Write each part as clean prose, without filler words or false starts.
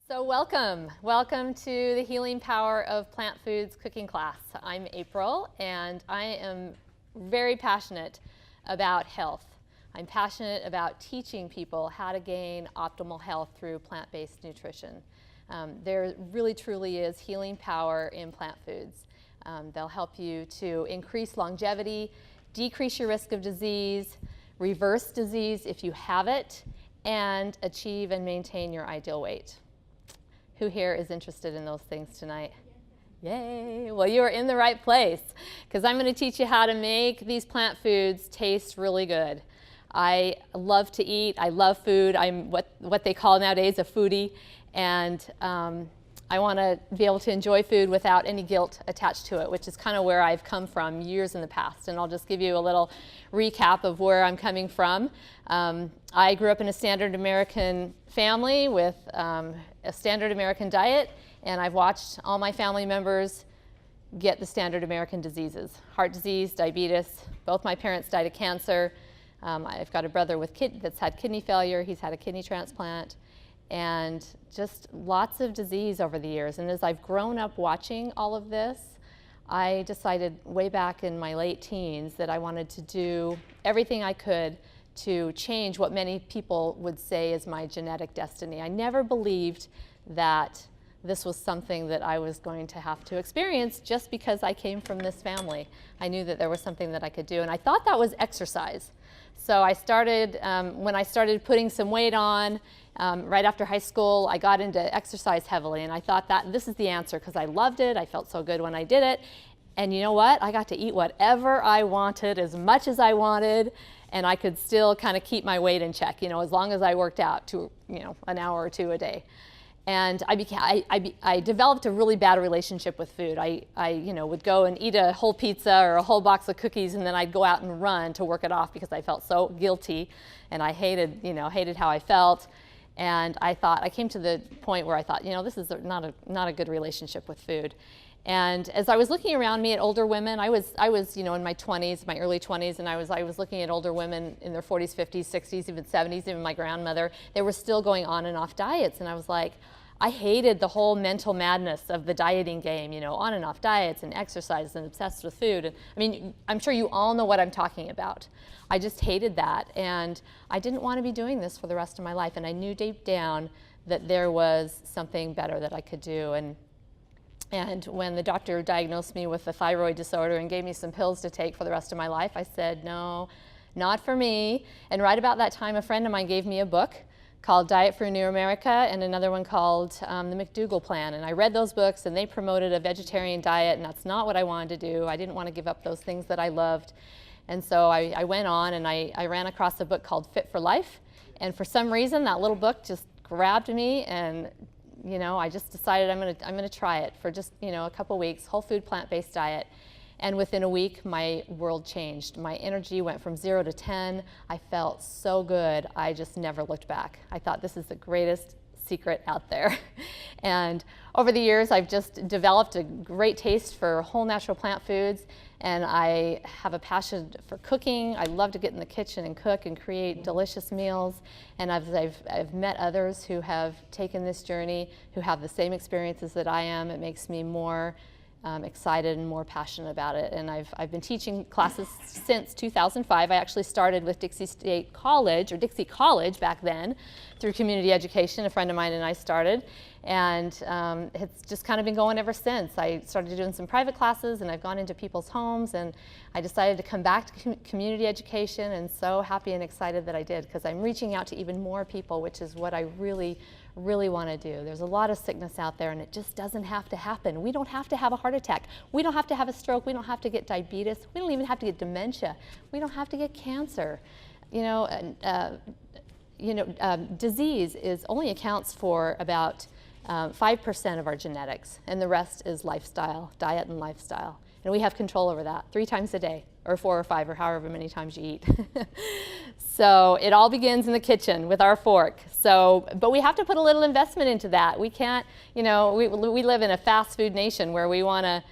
So welcome to the Healing Power of Plant Foods cooking class. I'm April, and I am very passionate about health. I'm passionate about teaching people how to gain optimal health through plant-based nutrition. There really truly is healing power in plant foods. They'll help you to increase longevity, decrease your risk of disease, reverse disease if you have it, and achieve and maintain your ideal weight. Who here is interested in those things tonight? Yay! Well, you are in the right place, because I'm going to teach you how to make these plant foods taste really good. I love to eat. I love food. I'm what they call nowadays a foodie, and I want to be able to enjoy food without any guilt attached to it, which is kind of where I've come from years in the past. And I'll just give you a little recap of where I'm coming from. I grew up in a standard American family with a standard American diet, and I've watched all my family members get the standard American diseases: heart disease, diabetes. Both my parents died of cancer. I've got a brother that's had kidney failure. He's had a kidney transplant, and just lots of disease over the years. And as I've grown up watching all of this, I decided way back in my late teens that I wanted to do everything I could to change what many people would say is my genetic destiny. I never believed that this was something that I was going to have to experience just because I came from this family. I knew that there was something that I could do, and I thought that was exercise. So I started, when I started putting some weight on, right after high school, I got into exercise heavily, and I thought that this is the answer, because I loved it. I felt so good when I did it. And you know what? I got to eat whatever I wanted, as much as I wanted, and I could still kind of keep my weight in check, as long as I worked out to, an hour or two a day. And I developed a really bad relationship with food. I would go and eat a whole pizza or a whole box of cookies, and then I'd go out and run to work it off because I felt so guilty, and I hated how I felt. And I came to the point where I thought, this is not a good relationship with food. And as I was looking around me at older women, I was in my 20s, my early 20s, and I was looking at older women in their 40s, 50s, 60s, even 70s, even my grandmother. They were still going on and off diets, and I was like, I hated the whole mental madness of the dieting game, on and off diets and exercise and obsessed with food. And I mean, I'm sure you all know what I'm talking about. I just hated that, and I didn't want to be doing this for the rest of my life. And I knew deep down that there was something better that I could do. And when the doctor diagnosed me with a thyroid disorder and gave me some pills to take for the rest of my life, I said, no, not for me. And right about that time, a friend of mine gave me a book called Diet for a New America, and another one called The McDougall Plan. And I read those books, and they promoted a vegetarian diet, and that's not what I wanted to do. I didn't want to give up those things that I loved. And so I went on, and I ran across a book called Fit for Life. And for some reason, that little book just grabbed me, and I just decided I'm gonna try it for just a couple weeks, whole food plant-based diet. And within a week, my world changed. My energy went from 0 to 10. I felt so good. I just never looked back. I thought, this is the greatest secret out there. And over the years, I've just developed a great taste for whole natural plant foods, and I have a passion for cooking. I love to get in the kitchen and cook and create delicious meals. And I've met others who have taken this journey, who have the same experiences that I am. It makes me more excited and more passionate about it. And I've been teaching classes since 2005. I actually started with Dixie State College, or Dixie College back then, through community education. A friend of mine and I started, and it's just kind of been going ever since. I started doing some private classes, and I've gone into people's homes, and I decided to come back to community education, and so happy and excited that I did, because I'm reaching out to even more people, which is what I really want to do. There's a lot of sickness out there, and it just doesn't have to happen. We don't have to have a heart attack. We don't have to have a stroke. We don't have to get diabetes. We don't even have to get dementia. We don't have to get cancer. Disease only accounts for about 5% of our genetics, and the rest is lifestyle, diet and lifestyle. And we have control over that 3 times a day, or 4 or 5, or however many times you eat. So it all begins in the kitchen with our fork. But we have to put a little investment into that. We can't, we live in a fast food nation where we want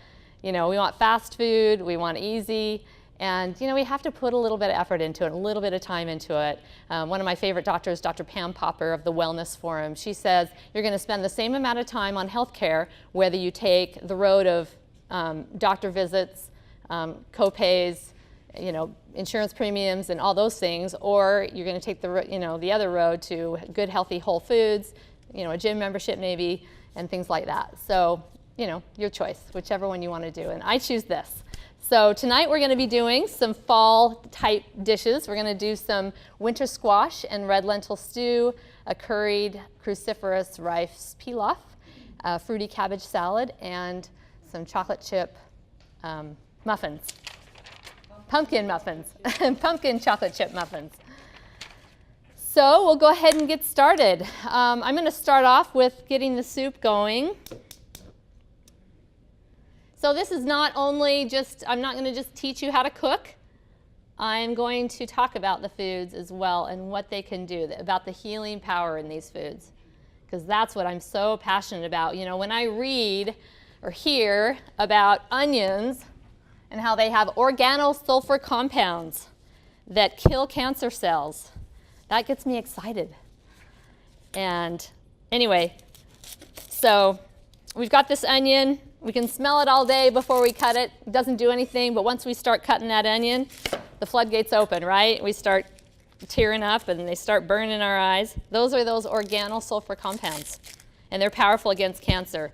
fast food, we want easy, And we have to put a little bit of effort into it, a little bit of time into it. One of my favorite doctors, Dr. Pam Popper of the Wellness Forum, she says you're going to spend the same amount of time on healthcare, whether you take the road of doctor visits, co-pays, insurance premiums and all those things, or you're going to take the other road to good, healthy, whole foods, a gym membership maybe, and things like that. So, your choice, whichever one you want to do. And I choose this. So tonight we're going to be doing some fall type dishes. We're going to do some winter squash and red lentil stew, a curried cruciferous rice pilaf, a fruity cabbage salad, and some chocolate chip muffins. Pumpkin muffins, pumpkin chocolate chip muffins. So we'll go ahead and get started. I'm going to start off with getting the soup going. So this is not only I'm not going to just teach you how to cook. I'm going to talk about the foods as well and what they can do, about the healing power in these foods, because that's what I'm so passionate about. When I read or hear about onions and how they have organosulfur compounds that kill cancer cells, that gets me excited. And anyway, so we've got this onion. We can smell it all day before we cut it. It doesn't do anything, but once we start cutting that onion, the floodgates open, right? We start tearing up and they start burning our eyes. Those are those organosulfur compounds, and they're powerful against cancer.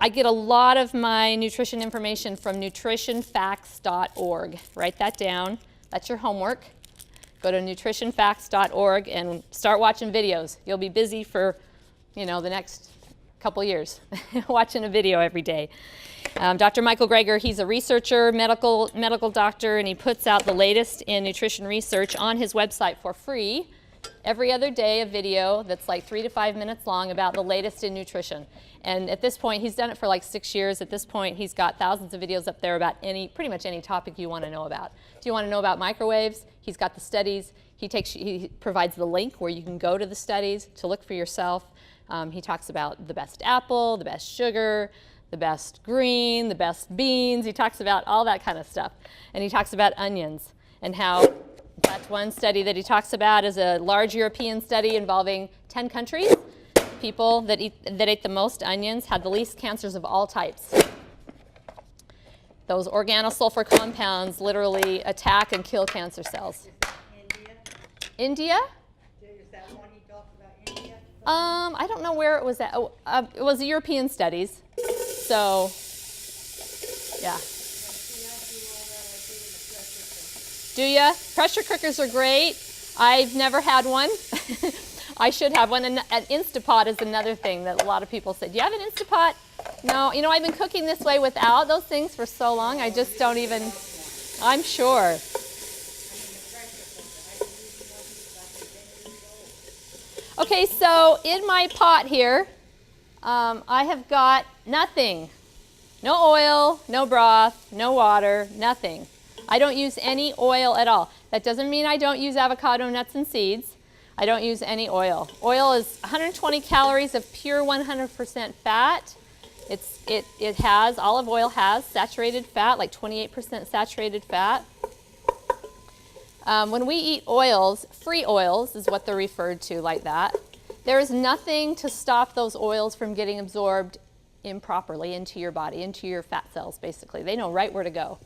I get a lot of my nutrition information from nutritionfacts.org. Write that down. That's your homework. Go to nutritionfacts.org and start watching videos. You'll be busy for, the next couple years watching a video every day. Dr. Michael Greger, he's a researcher, medical doctor, and he puts out the latest in nutrition research on his website for free. Every other day, a video that's like 3 to 5 minutes long about the latest in nutrition. And at this point, he's done it for like 6 years. At this point, he's got thousands of videos up there about pretty much any topic you want to know about. Do you want to know about microwaves? He's got the studies. He provides the link where you can go to the studies to look for yourself. He talks about the best apple, the best sugar, the best green, the best beans. He talks about all that kind of stuff. And he talks about onions and how, in fact, one study that he talks about is a large European study involving 10 countries. People that ate the most onions had the least cancers of all types. Those organosulfur compounds literally attack and kill cancer cells. India? Is that one he talked about, India? I don't know where it was at. It was the European studies. So, yeah. Do ya? Pressure cookers are great. I've never had one. I should have one. And an Instapot is another thing that a lot of people said. Do you have an Instapot? No. I've been cooking this way without those things for so long. I just don't even, I'm sure. Okay, so in my pot here, I have got nothing. No oil, no broth, no water, nothing. I don't use any oil at all. That doesn't mean I don't use avocado, nuts, and seeds. I don't use any oil. Oil is 120 calories of pure 100% fat. Olive oil has saturated fat, like 28% saturated fat. When we eat oils, free oils is what they're referred to, like that. There is nothing to stop those oils from getting absorbed improperly into your body, into your fat cells, basically. They know right where to go.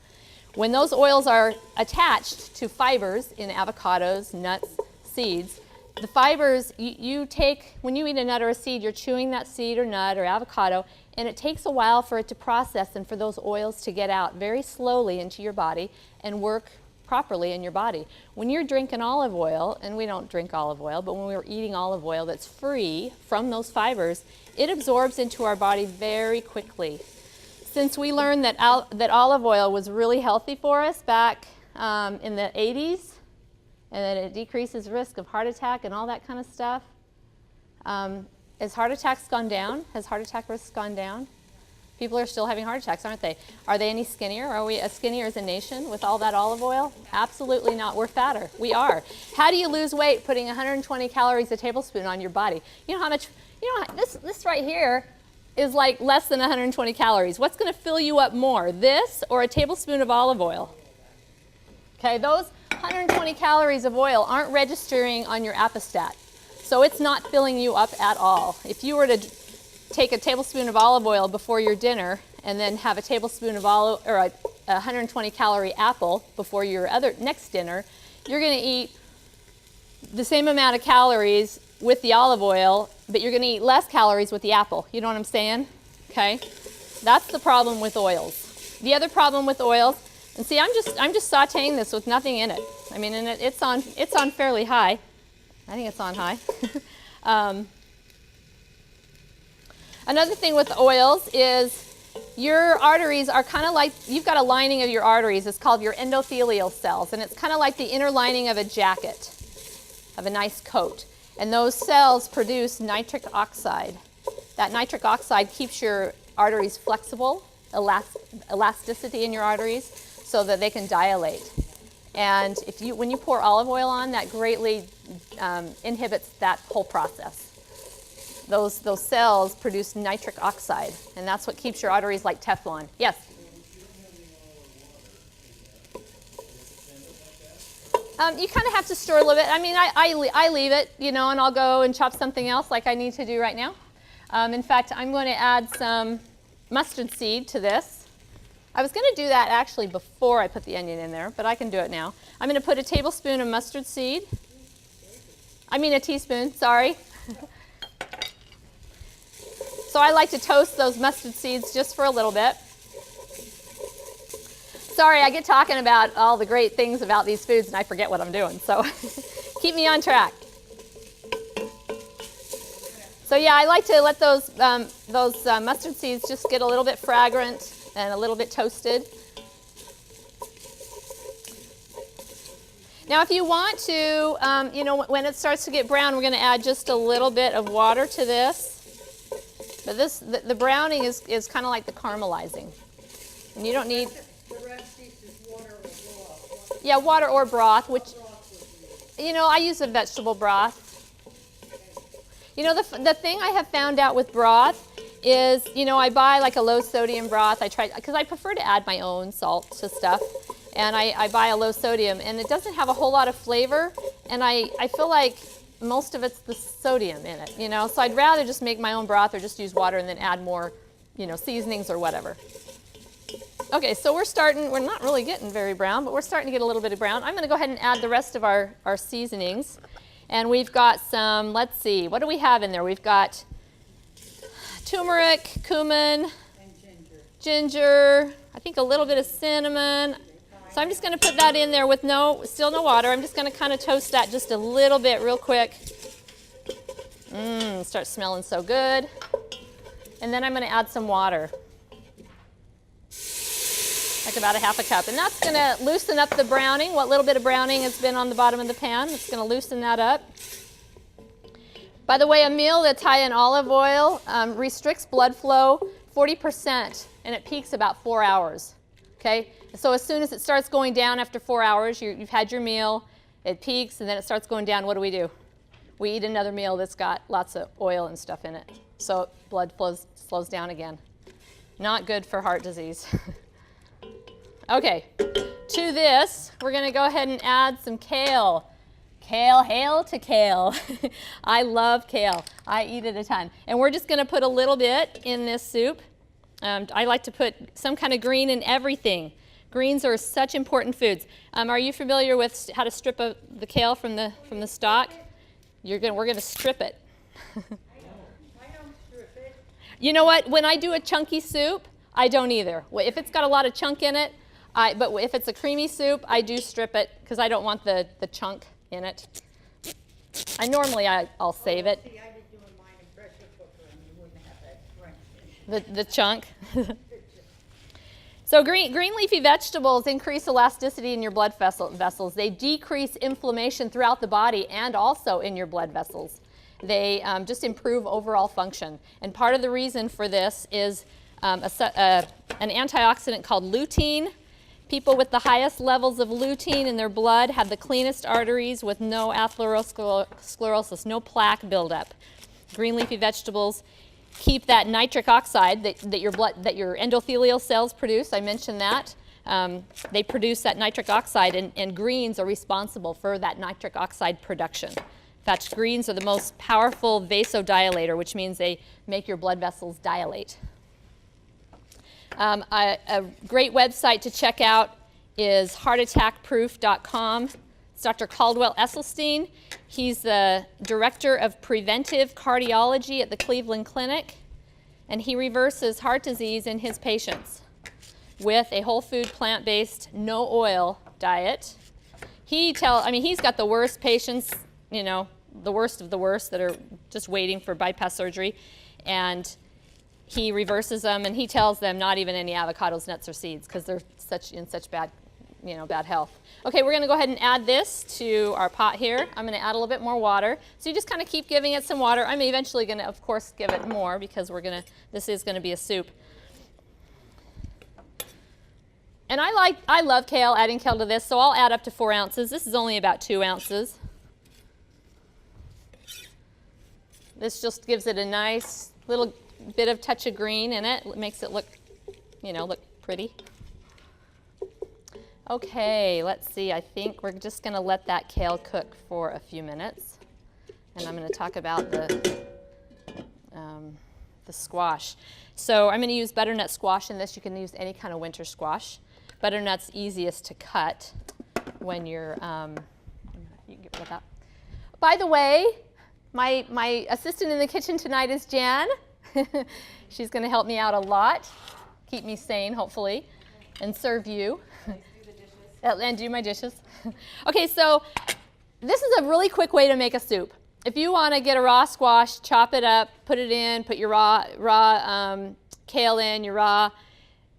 When those oils are attached to fibers in avocados, nuts, seeds, the fibers you take, when you eat a nut or a seed, you're chewing that seed or nut or avocado, and it takes a while for it to process and for those oils to get out very slowly into your body and work properly in your body. When you're drinking olive oil, and we don't drink olive oil, but when we're eating olive oil that's free from those fibers, it absorbs into our body very quickly. Since we learned that olive oil was really healthy for us back in the 80s, and that it decreases risk of heart attack and all that kind of stuff, has heart attacks gone down? Has heart attack risk gone down? People are still having heart attacks, aren't they? Are they any skinnier? Are we as skinnier as a nation with all that olive oil? Absolutely not. We're fatter. We are. How do you lose weight putting 120 calories a tablespoon on your body? You know how much, this right here is like less than 120 calories. What's going to fill you up more, this or a tablespoon of olive oil? Okay, those 120 calories of oil aren't registering on your apostat. So it's not filling you up at all. If you were to take a tablespoon of olive oil before your dinner and then have a tablespoon of a 120 calorie apple before your next dinner, you're going to eat the same amount of calories with the olive oil, but you're going to eat less calories with the apple. You know what I'm saying? Okay? That's the problem with oils. The other problem with oils, and see, I'm just sautéing this with nothing in it. I mean, and it's on fairly high. I think it's on high. Another thing with oils is your arteries are kind of like, you've got a lining of your arteries. It's called your endothelial cells, and it's kind of like the inner lining of a jacket, of a nice coat. And those cells produce nitric oxide. That nitric oxide keeps your arteries flexible, elasticity in your arteries, so that they can dilate. And when you pour olive oil on, that greatly inhibits that whole process. Those cells produce nitric oxide, and that's what keeps your arteries like Teflon. Yes? You kind of have to stir a little bit. I mean, I leave it, you know, and I'll go and chop something else like I need to do right now. In fact, I'm going to add some mustard seed to this. I was going to do that actually before I put the onion in there, but I can do it now. I'm going to put a tablespoon of mustard seed. I mean a teaspoon, sorry. So I like to toast those mustard seeds just for a little bit. Sorry, I get talking about all the great things about these foods and I forget what I'm doing, so keep me on track. So yeah, I like to let those mustard seeds just get a little bit fragrant and a little bit toasted. Now if you want to, you know, when it starts to get brown, we're going to add just a little bit of water to this. But the browning is kind of like the caramelizing. And you don't need... The rest is water or broth. Yeah, water or broth, which, you know, I use a vegetable broth. You know, the thing I have found out with broth is, you know, I buy like a low sodium broth. I try, because I prefer to add my own salt to stuff. And I buy a low sodium, and it doesn't have a whole lot of flavor. And I feel like most of it's the sodium in it, you know. So I'd rather just make my own broth or just use water and then add more, you know, seasonings or whatever. Okay, so we're not really getting very brown, but we're starting to get a little bit of brown. I'm going to go ahead and add the rest of our seasonings. And we've got some, let's see, what do we have in there? We've got turmeric, cumin, And ginger, I think a little bit of cinnamon. So I'm just going to put that in there with still no water. I'm just going to kind of toast that just a little bit real quick. Starts smelling so good. And then I'm going to add some water. Like about a half a cup. And that's going to loosen up the browning. What little bit of browning has been on the bottom of the pan. It's going to loosen that up. By the way, a meal that's high in olive oil restricts blood flow 40%, and it peaks about 4 hours. Okay? So as soon as it starts going down after 4 hours, you've had your meal, it peaks, and then it starts going down. What do? We eat another meal that's got lots of oil and stuff in it. So blood slows down again. Not good for heart disease. Okay, to this, we're going to go ahead and add some kale. Kale, hail to kale. I love kale. I eat it a ton. And we're just going to put a little bit in this soup. I like to put some kind of green in everything. Greens are such important foods. Are you familiar with how to strip the kale from the stalk? We're going to strip it. I don't strip it. You know what? When I do a chunky soup, I don't either. If it's got a lot of chunk in it, but if it's a creamy soup, I do strip it because I don't want the chunk in it. Normally I'll save it. See, I was doing mine in pressure cooker and you wouldn't have that crunch. The chunk. So green leafy vegetables increase elasticity in your blood vessels. They decrease inflammation throughout the body and also in your blood vessels. They just improve overall function. And part of the reason for this is an antioxidant called lutein. People with the highest levels of lutein in their blood have the cleanest arteries with no atherosclerosis, no plaque buildup. Green leafy vegetables keep that nitric oxide that your endothelial cells produce. I mentioned that. they produce that nitric oxide, and greens are responsible for that nitric oxide production. In fact, greens are the most powerful vasodilator, which means they make your blood vessels dilate. A great website to check out is heartattackproof.com. It's Dr. Caldwell Esselstyn. He's the director of preventive cardiology at the Cleveland Clinic, and he reverses heart disease in his patients with a whole food, plant-based, no oil diet. He's got the worst patients, you know, the worst of the worst that are just waiting for bypass surgery, and he reverses them, and he tells them not even any avocados, nuts, or seeds because they're in such bad health. Okay, we're going to go ahead and add this to our pot here. I'm going to add a little bit more water. So you just kind of keep giving it some water. I'm eventually going to, of course, give it more because this is going to be a soup. And I love kale, adding kale to this, so I'll add up to 4 ounces. This is only about 2 ounces. This just gives it a nice little bit of touch of green in it. It makes it look pretty. Okay, let's see. I think we're just going to let that kale cook for a few minutes. And I'm going to talk about the squash. So I'm going to use butternut squash in this. You can use any kind of winter squash. Butternut's easiest to cut when you're, you can get rid of that. By the way, my assistant in the kitchen tonight is Jan. She's going to help me out a lot, keep me sane, hopefully, and serve you. And do my dishes. Okay, so this is a really quick way to make a soup. If you want to get a raw squash, chop it up, put it in, put your raw kale in, your raw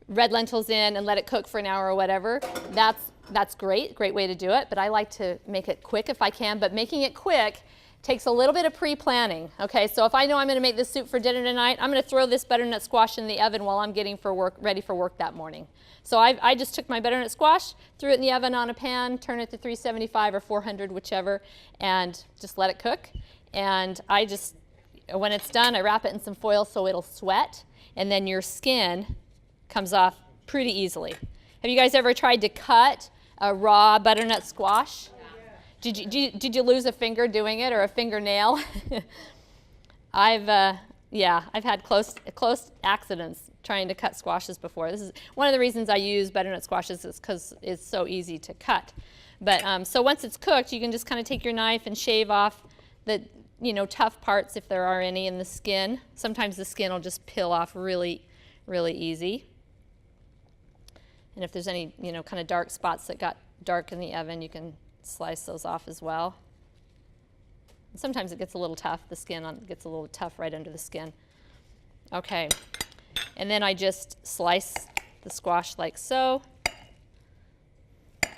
red lentils in, and let it cook for an hour or whatever, that's great way to do it. But I like to make it quick if I can. But making it quick takes a little bit of pre-planning. Okay, so if I know I'm going to make this soup for dinner tonight, I'm going to throw this butternut squash in the oven while I'm getting ready for work that morning. So I just took my butternut squash, threw it in the oven on a pan, turn it to 375 or 400, whichever, and just let it cook. And when it's done, I wrap it in some foil so it'll sweat, and then your skin comes off pretty easily. Have you guys ever tried to cut a raw butternut squash? Did you lose a finger doing it or a fingernail? I've had close accidents trying to cut squashes before. This is one of the reasons I use butternut squashes is because it's so easy to cut. But so once it's cooked, you can just kind of take your knife and shave off the tough parts if there are any in the skin. Sometimes the skin will just peel off really, really easy. And if there's any kind of dark spots that got dark in the oven, you can slice those off as well. And sometimes it gets a little tough. The skin gets a little tough right under the skin. Okay. And then I just slice the squash like so. After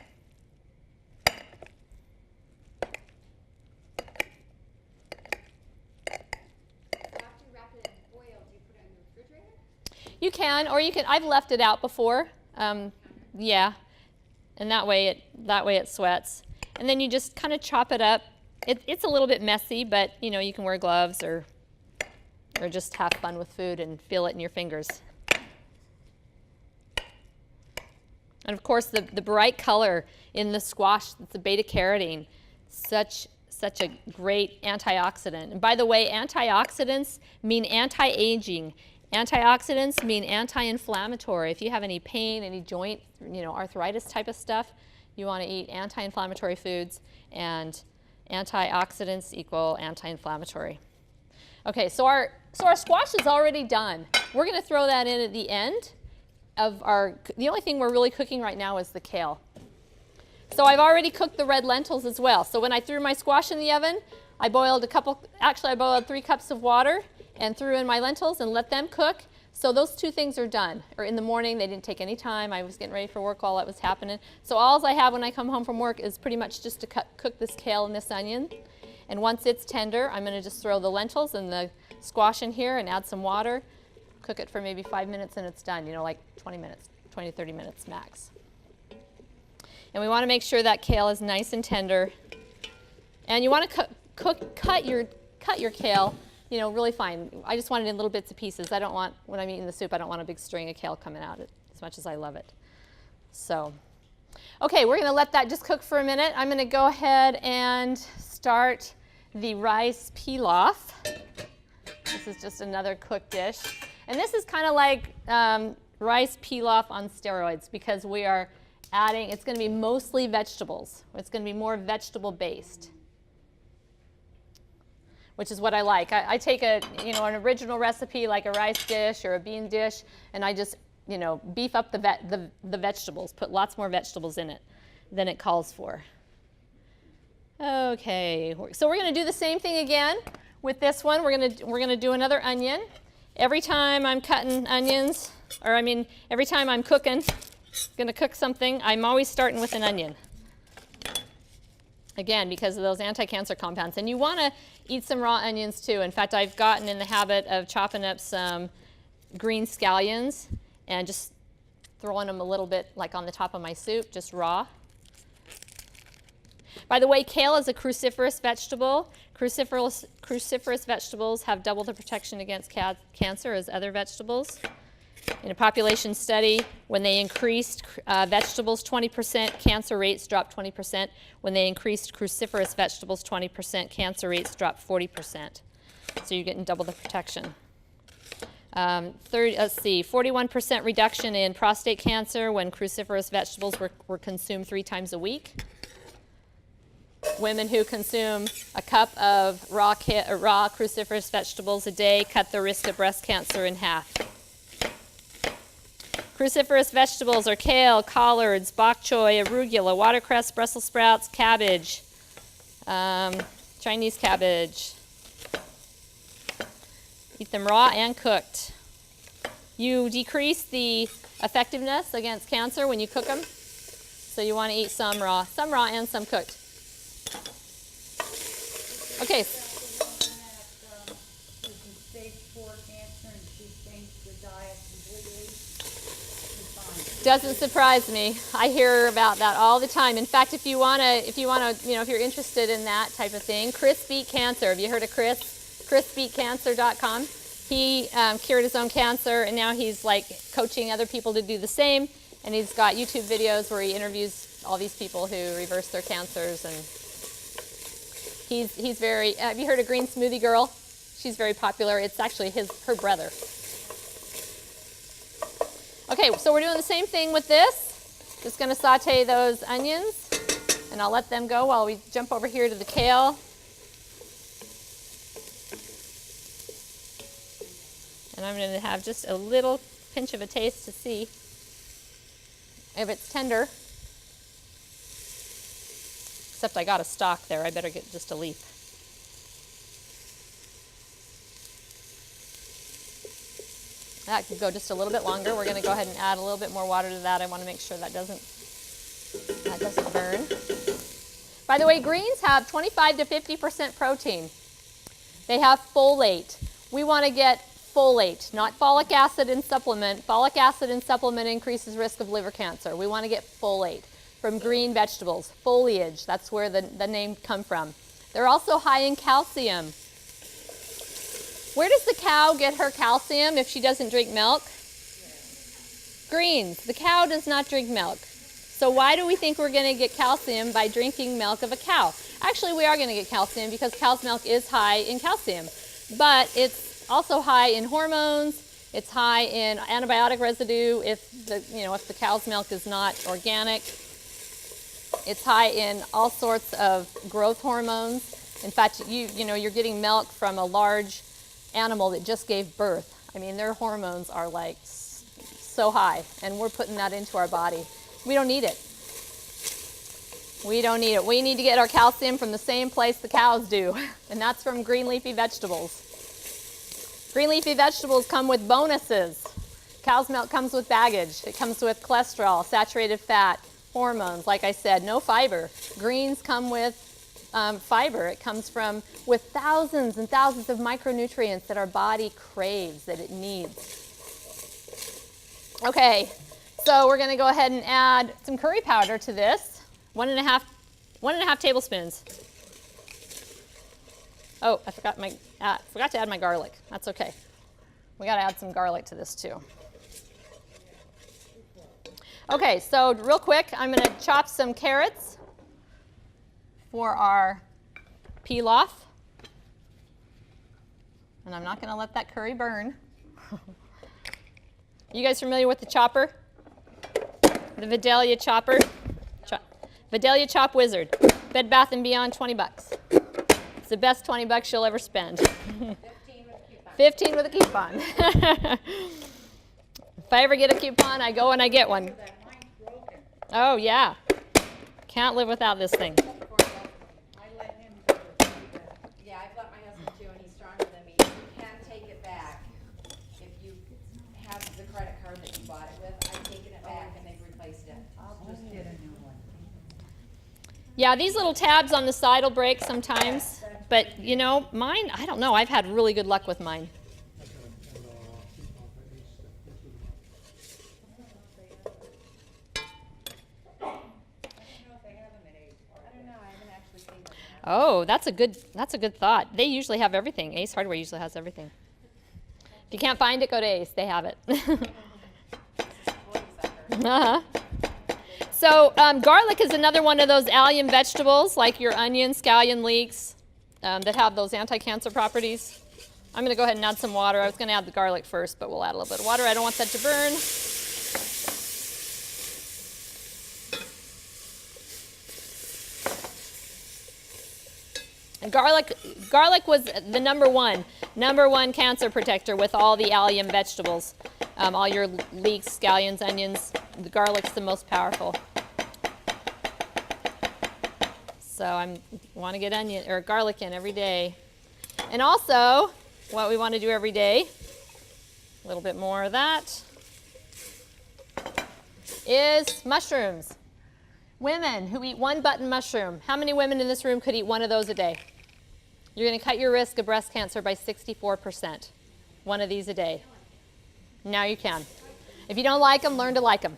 you wrap it in foil, do you put it in the refrigerator? You can, or you can. I've left it out before. Yeah, and that way it sweats. And then you just kind of chop it up. It's a little bit messy, but you can wear gloves or just have fun with food and feel it in your fingers. And of course, the bright color in the squash, the beta carotene, such a great antioxidant. And by the way, antioxidants mean anti-aging. Antioxidants mean anti-inflammatory. If you have any pain, any joint, arthritis type of stuff, you want to eat anti-inflammatory foods, and antioxidants equal anti-inflammatory. Okay, so our squash is already done. We're going to throw that in at the end of the only thing we're really cooking right now is the kale. So I've already cooked the red lentils as well. So when I threw my squash in the oven, I boiled 3 cups of water and threw in my lentils and let them cook. So those 2 things are done. Or in the morning, they didn't take any time. I was getting ready for work while that was happening. So all I have when I come home from work is pretty much just to cook this kale and this onion. And once it's tender, I'm going to just throw the lentils and the squash in here and add some water. Cook it for maybe 5 minutes and it's done, like 20 to 30 minutes max. And we want to make sure that kale is nice and tender. And you want to cut your kale, really fine. I just want it in little bits of pieces. When I'm eating the soup, I don't want a big string of kale coming out as much as I love it. So, okay, we're going to let that just cook for a minute. I'm going to go ahead and start the rice pilaf. This is just another cooked dish. And this is kind of like rice pilaf on steroids because we are adding, it's going to be mostly vegetables. It's going to be more vegetable based, which is what I like. I take an original recipe like a rice dish or a bean dish, and I just, beef up the vegetables, put lots more vegetables in it than it calls for. Okay, so we're going to do the same thing again with this one. We're going to do another onion. Every time I'm cutting onions, every time I'm cooking, going to cook something, I'm always starting with an onion. Again, because of those anti-cancer compounds. And you want to eat some raw onions too. In fact, I've gotten in the habit of chopping up some green scallions and just throwing them a little bit like on the top of my soup, just raw. By the way, kale is a cruciferous vegetable. Cruciferous vegetables have double the protection against cancer as other vegetables. In a population study, when they increased vegetables 20%, cancer rates dropped 20%. When they increased cruciferous vegetables 20%, cancer rates dropped 40%. So you're getting double the protection. 41% reduction in prostate cancer when cruciferous vegetables were consumed 3 times a week. Women who consume a cup of raw cruciferous vegetables a day cut the risk of breast cancer in half. Cruciferous vegetables are kale, collards, bok choy, arugula, watercress, Brussels sprouts, cabbage, Chinese cabbage. Eat them raw and cooked. You decrease the effectiveness against cancer when you cook them, so you want to eat some raw and some cooked. Okay. Doesn't surprise me. I hear about that all the time. In fact, if you're interested in that type of thing, Chris Beat Cancer. Have you heard of Chris? ChrisBeatCancer.com. He cured his own cancer, and now he's like coaching other people to do the same. And he's got YouTube videos where he interviews all these people who reverse their cancers. And he's very. Have you heard of Green Smoothie Girl? She's very popular. It's actually her brother. Okay, so we're doing the same thing with this. Just going to saute those onions, and I'll let them go while we jump over here to the kale. And I'm going to have just a little pinch of a taste to see if it's tender. Except I got a stalk there. I better get just a leaf. That could go just a little bit longer. We're going to go ahead and add a little bit more water to that. I want to make sure that doesn't burn. By the way, greens have 25 to 50% protein. They have folate. We want to get folate, not folic acid in supplement. Folic acid in supplement increases risk of liver cancer. We want to get folate from green vegetables. Foliage, that's where the name comes from. They're also high in calcium. Where does the cow get her calcium if she doesn't drink milk? Greens. The cow does not drink milk. So why do we think we're going to get calcium by drinking milk of a cow? Actually, we are going to get calcium because cow's milk is high in calcium. But it's also high in hormones. It's high in antibiotic residue if the cow's milk is not organic. It's high in all sorts of growth hormones. In fact, you're getting milk from a large animal that just gave birth. I mean, their hormones are like so high, and we're putting that into our body. We don't need it. We don't need it. We need to get our calcium from the same place the cows do, and that's from green leafy vegetables. Green leafy vegetables come with bonuses. Cow's milk comes with baggage. It comes with cholesterol, saturated fat, hormones, like I said, no fiber. Greens come with fiber. It comes with thousands and thousands of micronutrients that our body craves, that it needs. Okay, so we're going to go ahead and add some curry powder to this. One and a half tablespoons. Oh, I forgot to add my garlic. That's okay. We got to add some garlic to this too. Okay, so real quick, I'm going to chop some carrots for our pilaf. And I'm not going to let that curry burn. You guys familiar with the chopper? The Vidalia chopper? Vidalia Chop Wizard. Bed Bath & Beyond, 20 bucks. It's the best 20 bucks you'll ever spend. 15 with a coupon. If I ever get a coupon, I go and I get one. That mine's broken. Oh, yeah. Can't live without this thing. I let him do it. Yeah, I've let my husband too, and he's stronger than me. You can take it back if you have the credit card that you bought it with. I've taken it back and they've replaced it. I'll just get a new one. Yeah, these little tabs on the side will break sometimes. But, you know, mine, I don't know. I've had really good luck with mine. I don't know, I haven't actually seen them. Oh, that's a good thought. They usually have everything. Ace Hardware usually has everything. If you can't find it, go to Ace. They have it. Uh-huh. So garlic is another one of those allium vegetables, like your onion, scallion, leeks, that have those anti-cancer properties. I'm going to go ahead and add some water. I was going to add the garlic first, but we'll add a little bit of water. I don't want that to burn. And garlic was the number one cancer protector with all the allium vegetables. All your leeks, scallions, onions, the garlic's the most powerful. So I want to get onion or garlic in every day. And also, what we want to do every day, a little bit more of that, is mushrooms. Women who eat one button mushroom. How many women in this room could eat one of those a day? You're going to cut your risk of breast cancer by 64%. One of these a day. Now you can. If you don't like them, learn to like them.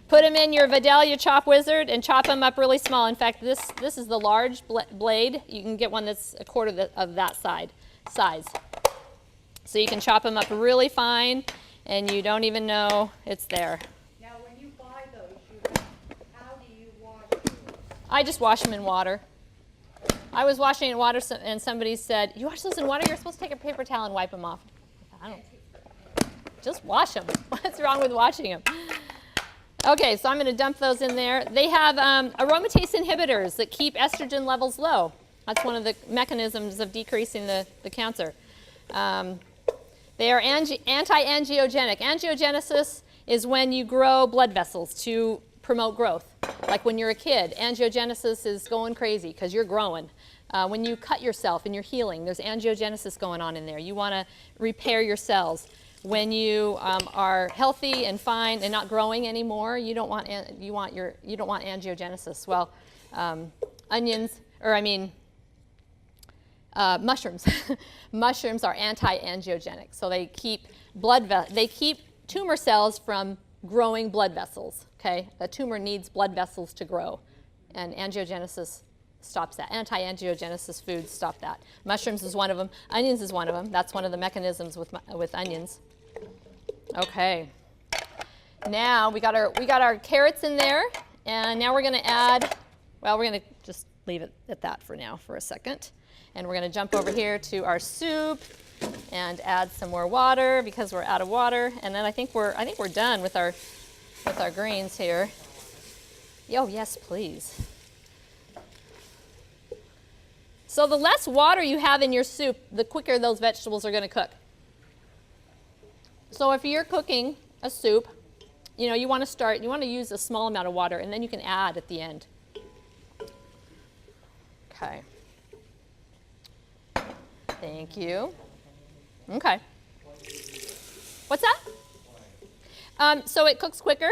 Put them in your Vidalia Chop Wizard and chop them up really small. In fact, this is the large blade. You can get one that's a quarter of that size. So you can chop them up really fine, and you don't even know it's there. Now, when you buy those, how do you wash yours? I just wash them in water. I was washing in water, and somebody said, "You wash those in water? You're supposed to take a paper towel and wipe them off." I don't. Just wash them. What's wrong with washing them? Okay, so I'm going to dump those in there. They have aromatase inhibitors that keep estrogen levels low. That's one of the mechanisms of decreasing the cancer. They are anti-angiogenic. Angiogenesis is when you grow blood vessels to promote growth. Like when you're a kid, angiogenesis is going crazy because you're growing. When you cut yourself and you're healing, there's angiogenesis going on in there. You want to repair your cells. When you are healthy and fine and not growing anymore, you don't want angiogenesis. Well, mushrooms. Mushrooms are anti-angiogenic, so they keep tumor cells from growing blood vessels. Okay, the tumor needs blood vessels to grow, and angiogenesis stops that. Anti-angiogenesis foods stop that. Mushrooms is one of them. Onions is one of them. That's one of the mechanisms with onions. Okay. Now we got our carrots in there, and now we're going to add. Well, we're going to just leave it at that for now for a second, and we're going to jump over here to our soup and add some more water because we're out of water, and then I think we're done with our greens here. Oh yes, please. So the less water you have in your soup, the quicker those vegetables are going to cook. So if you're cooking a soup, you want to use a small amount of water, and then you can add at the end. Okay. Thank you. Okay. What's that? So it cooks quicker.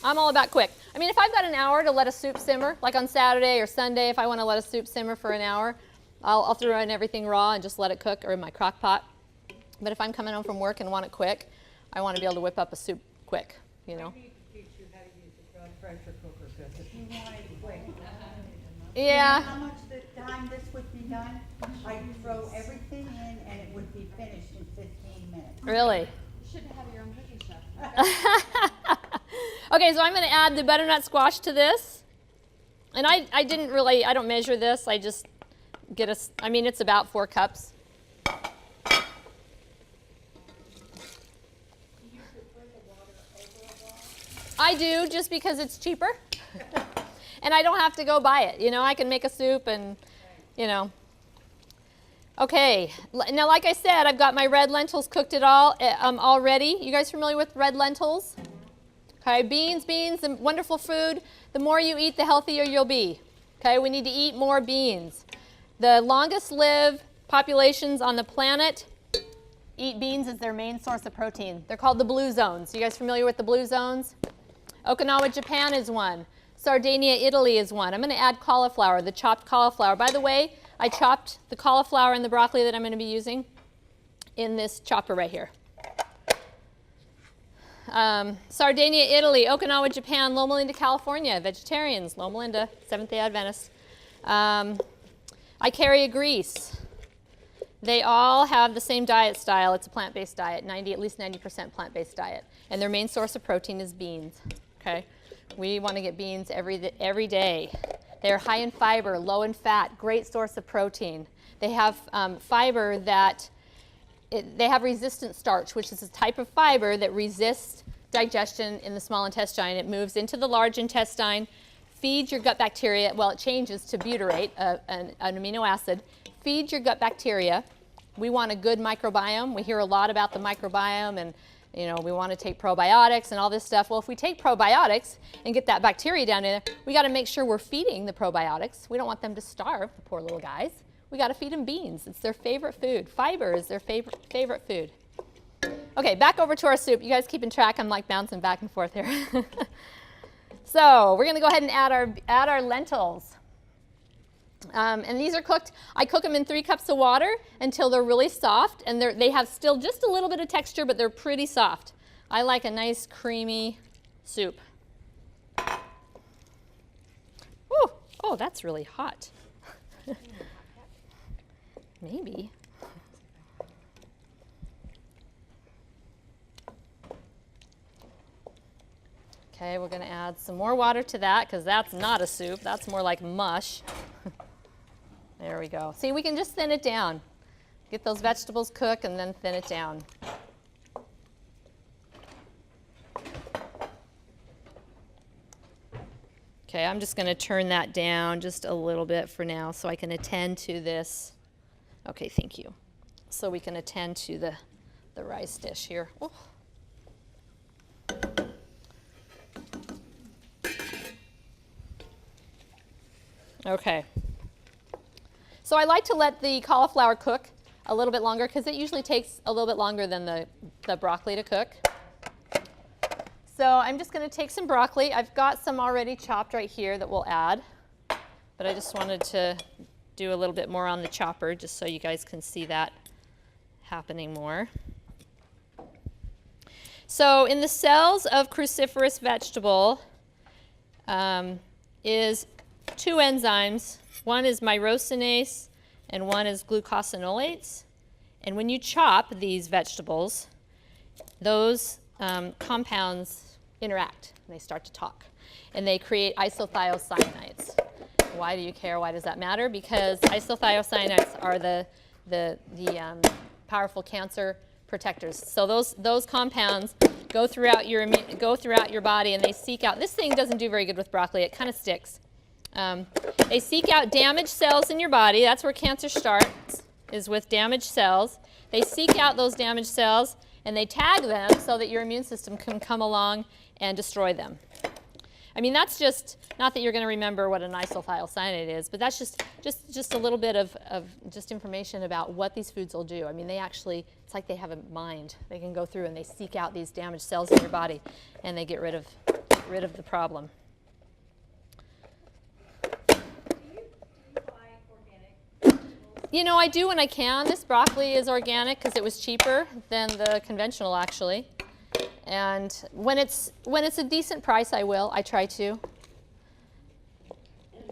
I'm all about quick. I mean, if I've got an hour to let a soup simmer, like on Saturday or Sunday, if I want to let a soup simmer for an hour, I'll throw in everything raw and just let it cook, or in my crock pot. But if I'm coming home from work and want it quick, I want to be able to whip up a soup quick, I need to teach you how to use the blood pressure cooker, because if you want it quick. Yeah. You know how much the time this would be done? I'd throw everything in and it would be finished in 15 minutes. Really? You should have your own cooking chef. Okay, so I'm going to add the butternut squash to this. And I don't measure this. I just get it's about 4 cups. I do, just because it's cheaper. And I don't have to go buy it. You know, I can make a soup and, you know. Okay, now like I said, I've got my red lentils cooked already. You guys familiar with red lentils? Okay, beans, the wonderful food. The more you eat, the healthier you'll be. Okay, we need to eat more beans. The longest lived populations on the planet eat beans as their main source of protein. They're called the blue zones. You guys familiar with the blue zones? Okinawa, Japan is one. Sardinia, Italy is one. I'm going to add cauliflower, the chopped cauliflower. By the way, I chopped the cauliflower and the broccoli that I'm going to be using in this chopper right here. Sardinia, Italy, Okinawa, Japan, Loma Linda, California, vegetarians, Loma Linda, Seventh-day Adventists. Icaria, Greece. They all have the same diet style. It's a plant-based diet, at least 90% plant-based diet. And their main source of protein is beans. Okay? We want to get beans every day. They're high in fiber, low in fat, great source of protein. They have fiber they have resistant starch, which is a type of fiber that resists digestion in the small intestine. It moves into the large intestine, feeds your gut bacteria. Well, it changes to butyrate, an amino acid. Feeds your gut bacteria. We want a good microbiome. We hear a lot about the microbiome, and you know, we want to take probiotics and all this stuff. Well, if we take probiotics and get that bacteria down in there, we got to make sure we're feeding the probiotics. We don't want them to starve, the poor little guys. We got to feed them beans. It's their favorite food. Fiber is their favorite food. Okay, back over to our soup. You guys keeping track? I'm like bouncing back and forth here. So we're going to go ahead and add our lentils. And these are cooked. I cook them in 3 cups of water until they're really soft, and they have still just a little bit of texture, but they're pretty soft. I like a nice creamy soup. Ooh, oh, that's really hot. Maybe. Okay, we're going to add some more water to that because that's not a soup. That's more like mush. There we go. See, we can just thin it down. Get those vegetables cooked and then thin it down. Okay, I'm just going to turn that down just a little bit for now so I can attend to this. Okay, thank you. So we can attend to the rice dish here. Ooh. Okay. So I like to let the cauliflower cook a little bit longer because it usually takes a little bit longer than the broccoli to cook. So I'm just going to take some broccoli. I've got some already chopped right here that we'll add, but I just wanted to do a little bit more on the chopper just so you guys can see that happening more. So in the cells of cruciferous vegetable is 2 enzymes. One is myrosinase and one is glucosinolates. And when you chop these vegetables, those compounds interact and they start to talk. And they create isothiocyanates. Why do you care? Why does that matter? Because isothiocyanates are the powerful cancer protectors. So those compounds go throughout your body and they seek out. This thing doesn't do very good with broccoli. It kind of sticks. They seek out damaged cells in your body. That's where cancer starts, is with damaged cells. They seek out those damaged cells and they tag them so that your immune system can come along and destroy them. I mean, that's just, not that you're going to remember what an isothiocyanate is, but that's just a little bit of just information about what these foods will do. I mean, they actually, it's like they have a mind. They can go through and they seek out these damaged cells in your body and they get rid of the problem. You know, I do when I can. This broccoli is organic because it was cheaper than the conventional, actually. And when it's a decent price, I will. I try to. And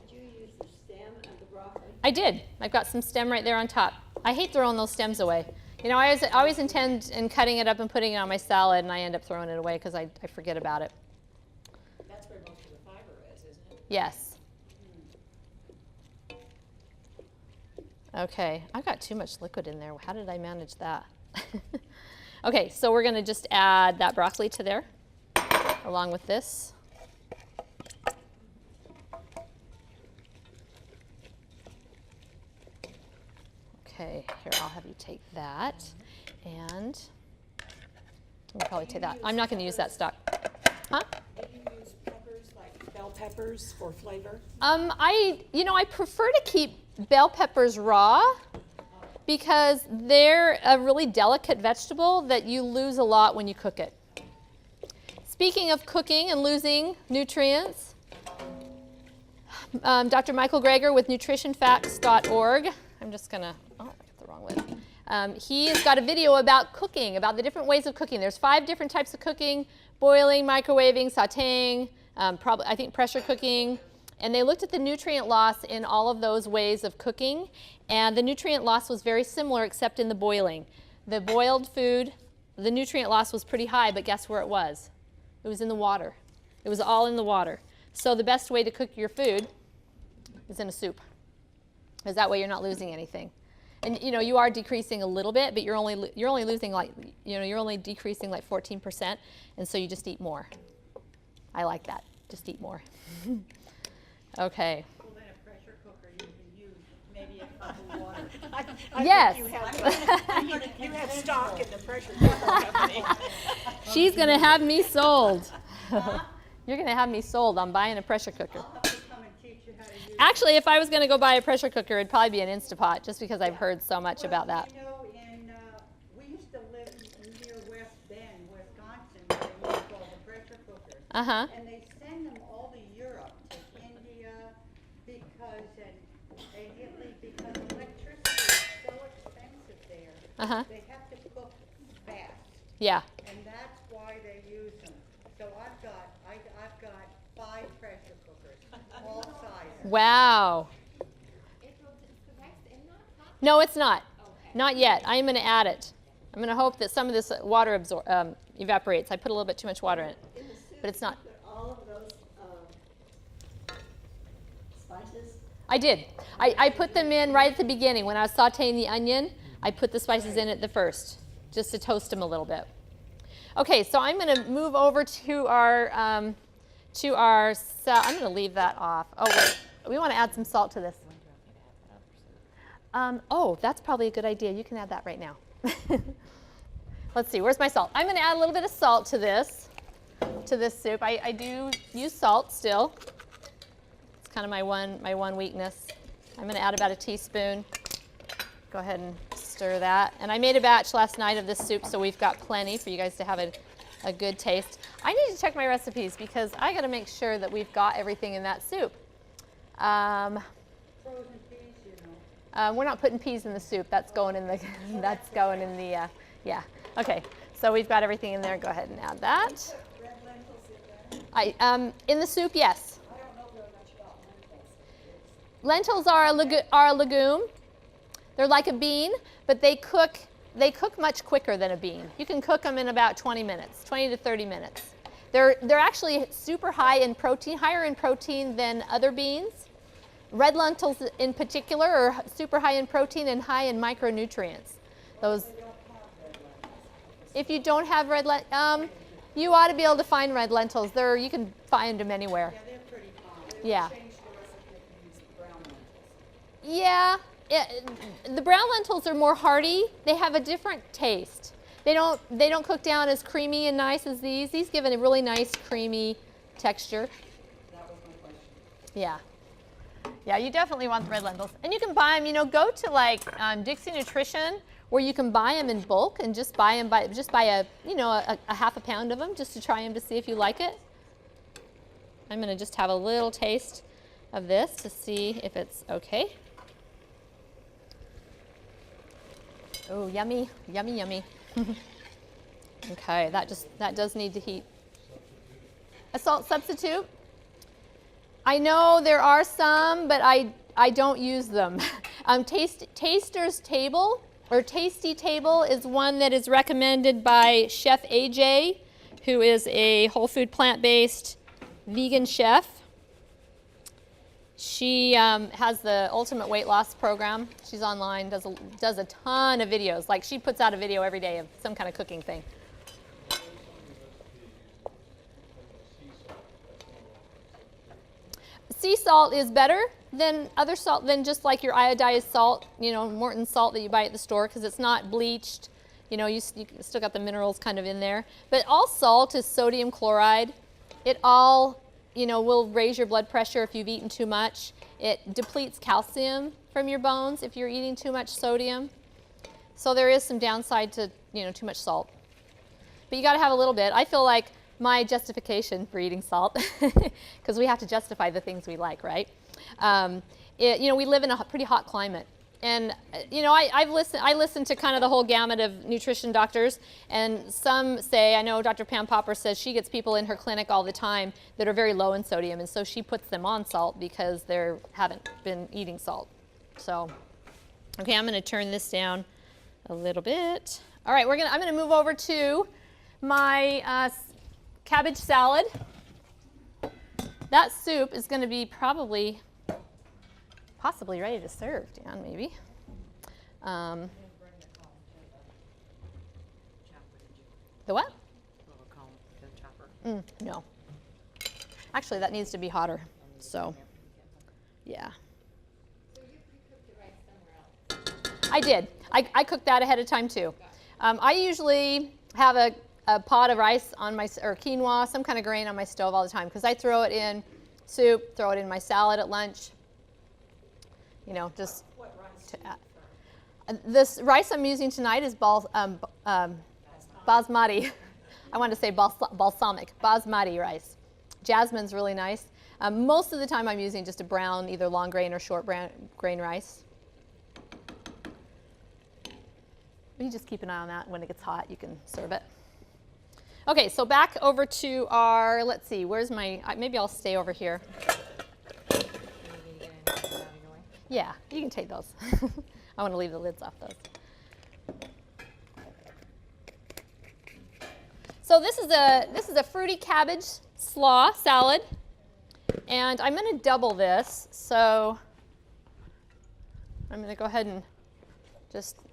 did you use the stem of the broccoli? I did. I've got some stem right there on top. I hate throwing those stems away. You know, I always intend in cutting it up and putting it on my salad, and I end up throwing it away because I forget about it. Yes. Okay, I've got too much liquid in there. How did I manage that? Okay, so we're going to just add that broccoli to there along with this. Okay, here, I'll have you take that, and we'll probably take that. I'm not going to use that stock. Huh? Do you use peppers, like bell peppers for flavor? I prefer to keep bell peppers raw because they're a really delicate vegetable that you lose a lot when you cook it. Speaking of cooking and losing nutrients, Dr. Michael Greger with nutritionfacts.org. I'm just going to, I got the wrong one. He has got a video about cooking, about the different ways of cooking. There's 5 different types of cooking: boiling, microwaving, sauteing, probably, I think, pressure cooking. And they looked at the nutrient loss in all of those ways of cooking. And the nutrient loss was very similar except in the boiling. The boiled food, the nutrient loss was pretty high, but guess where it was? It was in the water. It was all in the water. So the best way to cook your food is in a soup, because that way you're not losing anything. And you are decreasing a little bit, but you're only losing like, you're only decreasing like 14%, and so you just eat more. I like that. Just eat more. Okay. Well, then a pressure cooker, you can use maybe a cup of water. Yes. You have stock in the pressure cooker company. She's going to have me sold. You're going to have me sold on buying a pressure cooker. I'll have to come and teach you how to use it. Actually, if I was going to go buy a pressure cooker, it'd probably be an Instapot, just because I've heard so much about that. We used to live near West Bend, Wisconsin, where they used all the pressure cookers. Uh-huh. And they send them all to Europe, to India, because electricity is so expensive there. Uh-huh. They have to cook fast, Yeah. and that's why they use them. So I've got 5 pressure cookers, all sizes. Wow. April, is the rice in that pot? No, it's not. Okay. Not yet. I am going to add it. I'm going to hope that some of this water evaporates. I put a little bit too much water in it, In the soup, but it's not. you put all of those spices? I did. I put them in right at the beginning. When I was sauteing the onion, I put the spices in at the first, just to toast them a little bit. Okay, so I'm going to move over to our, I'm going to leave that off. Oh, wait. We want to add some salt to this. Oh, that's probably a good idea. You can add that right now. Let's see, where's my salt? I'm going to add a little bit of salt to this soup. I do use salt still. It's kind of my one weakness. I'm going to add about a teaspoon. Go ahead and stir that. And I made a batch last night of this soup, so we've got plenty for you guys to have a good taste. I need to check my recipes because I got to make sure that we've got everything in that soup. Frozen peas, We're not putting peas in the soup. That's going in the. That's going in the. Yeah. Okay. So we've got everything in there. Go ahead and add that. Red lentils in there? In the soup, yes. I don't know very much about Lentils lentils. are a legume. They're like a bean, but they cook much quicker than a bean. You can cook them in about 20 minutes, 20 to 30 minutes. They're actually super high in protein, higher in protein than other beans. Red lentils in particular are super high in protein and high in micronutrients. Those. If you don't have red lentils, you ought to be able to find red lentils. You can find them anywhere. yeah, they're pretty common. Yeah. Change the recipe and use the brown lentils. Yeah, the brown lentils are more hearty. They have a different taste. They don't cook down as creamy and nice as these. These give it a really nice creamy texture. That was my question. Yeah. Yeah, you definitely want the red lentils. And you can buy them, go to like Dixie Nutrition, where you can buy them in bulk and just buy them a half a pound of them just to try them to see if you like it. I'm going to just have a little taste of this to see if it's okay. Oh, yummy, yummy, yummy. Okay, that does need to heat. A salt substitute. I know there are some, but I don't use them. Taster's Table or Tasty Table is one that is recommended by Chef AJ, who is a whole food plant-based vegan chef. She has the Ultimate Weight Loss Program. She's online, does a ton of videos. Like, she puts out a video every day of some kind of cooking thing. Sea salt is better than other salt, than just like your iodized salt, you know, Morton salt that you buy at the store, because it's not bleached. You know, you still got the minerals kind of in there. But all salt is sodium chloride. It all, you know, will raise your blood pressure if you've eaten too much. It depletes calcium from your bones if you're eating too much sodium. So there is some downside to, you know, too much salt. But you got to have a little bit. I feel like my justification for eating salt, because we have to justify the things we like, right? You know, we live in a pretty hot climate. And, you know, I listen to kind of the whole gamut of nutrition doctors, and some say, I know Dr. Pam Popper says she gets people in her clinic all the time that are very low in sodium, and so she puts them on salt because they haven't been eating salt. So, okay, I'm going to turn this down a little bit. All right, I'm going to move over to my cabbage salad. That soup is going to be possibly ready to serve, Dan, maybe. The what? No. Actually, that needs to be hotter. So, yeah. So you cooked the rice somewhere else? I did. I cooked that ahead of time, too. I usually have a pot of rice on or quinoa, some kind of grain on my stove all the time, because I throw it in soup, throw it in my salad at lunch. You know, just What rice to do you add. This rice I'm using tonight is basmati. I wanted to say balsamic, basmati rice. Jasmine's really nice. Most of the time I'm using just a brown, either long grain or short grain rice. You just keep an eye on that. When it gets hot, you can serve it. Okay, so back over to our, let's see, where's my, maybe I'll stay over here. Yeah, you can take those. I want to leave the lids off those. So this is a fruity cabbage slaw salad, and I'm going to double this. So I'm going to go ahead and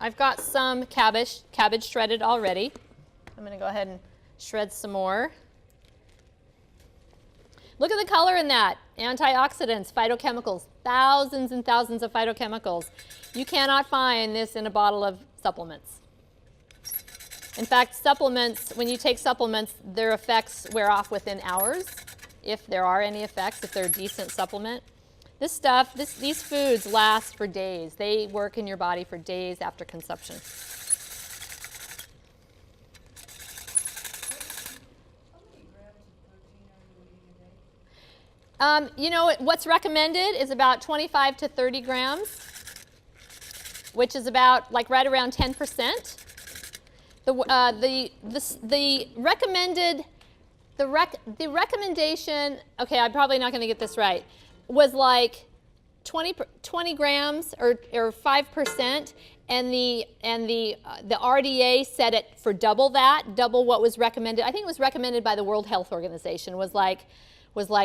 I've got some cabbage shredded already. I'm going to go ahead and shred some more. Look at the color in that. Antioxidants, phytochemicals, thousands and thousands of phytochemicals. You cannot find this in a bottle of supplements. In fact, supplements, when you take supplements, their effects wear off within hours, if there are any effects, if they're a decent supplement. This stuff, these foods last for days. They work in your body for days after consumption. You know, what's recommended is about 25 to 30 grams, which is about like right around 10%. The recommendation, okay, I'm probably not going to get this right, was like 20 grams or 5%, and the RDA set it for double what was recommended. I think it was recommended by the World Health Organization, was like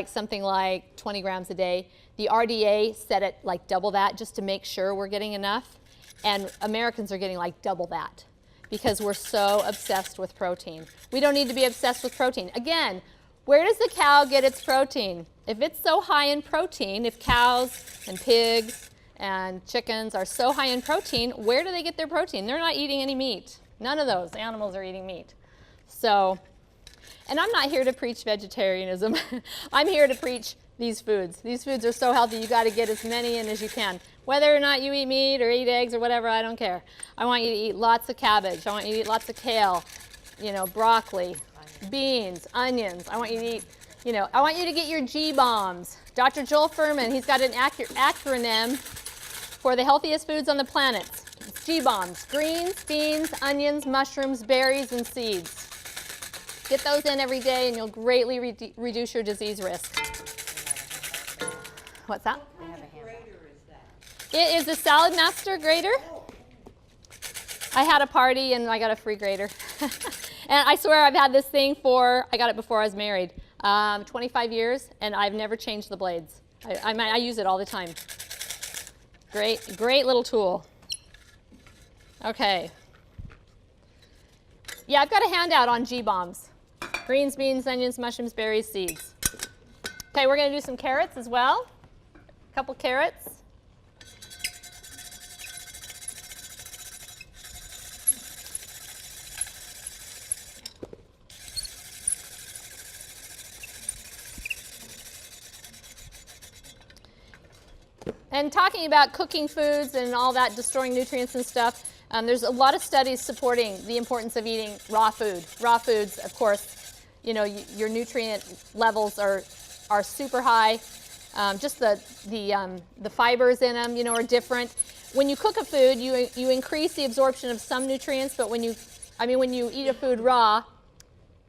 something like 20 grams a day. The RDA set it like double that just to make sure we're getting enough. And Americans are getting like double that because we're so obsessed with protein. We don't need to be obsessed with protein. Again, where does the cow get its protein? If it's so high in protein, if cows and pigs and chickens are so high in protein, where do they get their protein? They're not eating any meat. None of those animals are eating meat. So, and I'm not here to preach vegetarianism. I'm here to preach these foods. These foods are so healthy, you got to get as many in as you can. Whether or not you eat meat or eat eggs or whatever, I don't care. I want you to eat lots of cabbage. I want you to eat lots of kale, you know, broccoli, beans, onions. I want you to eat, you know, I want you to get your G-bombs. Dr. Joel Fuhrman, he's got an acronym for the healthiest foods on the planet. It's G-bombs: greens, beans, onions, mushrooms, berries, and seeds. Get those in every day and you'll greatly reduce your disease risk. What's that? What kind of grater is that? It is a Salad Master grater. I had a party and I got a free grater. And I swear I've had this thing I got it before I was married, 25 years, and I've never changed the blades. I use it all the time. Great little tool. Okay. Yeah, I've got a handout on G-bombs. Greens, beans, onions, mushrooms, berries, seeds. Okay, we're going to do some carrots as well. A couple carrots. And talking about cooking foods and all that destroying nutrients and stuff, there's a lot of studies supporting the importance of eating raw food. Raw foods, of course, you know, your nutrient levels are super high. Just the fibers in them, you know, are different. When you cook a food, you increase the absorption of some nutrients, but when you eat a food raw,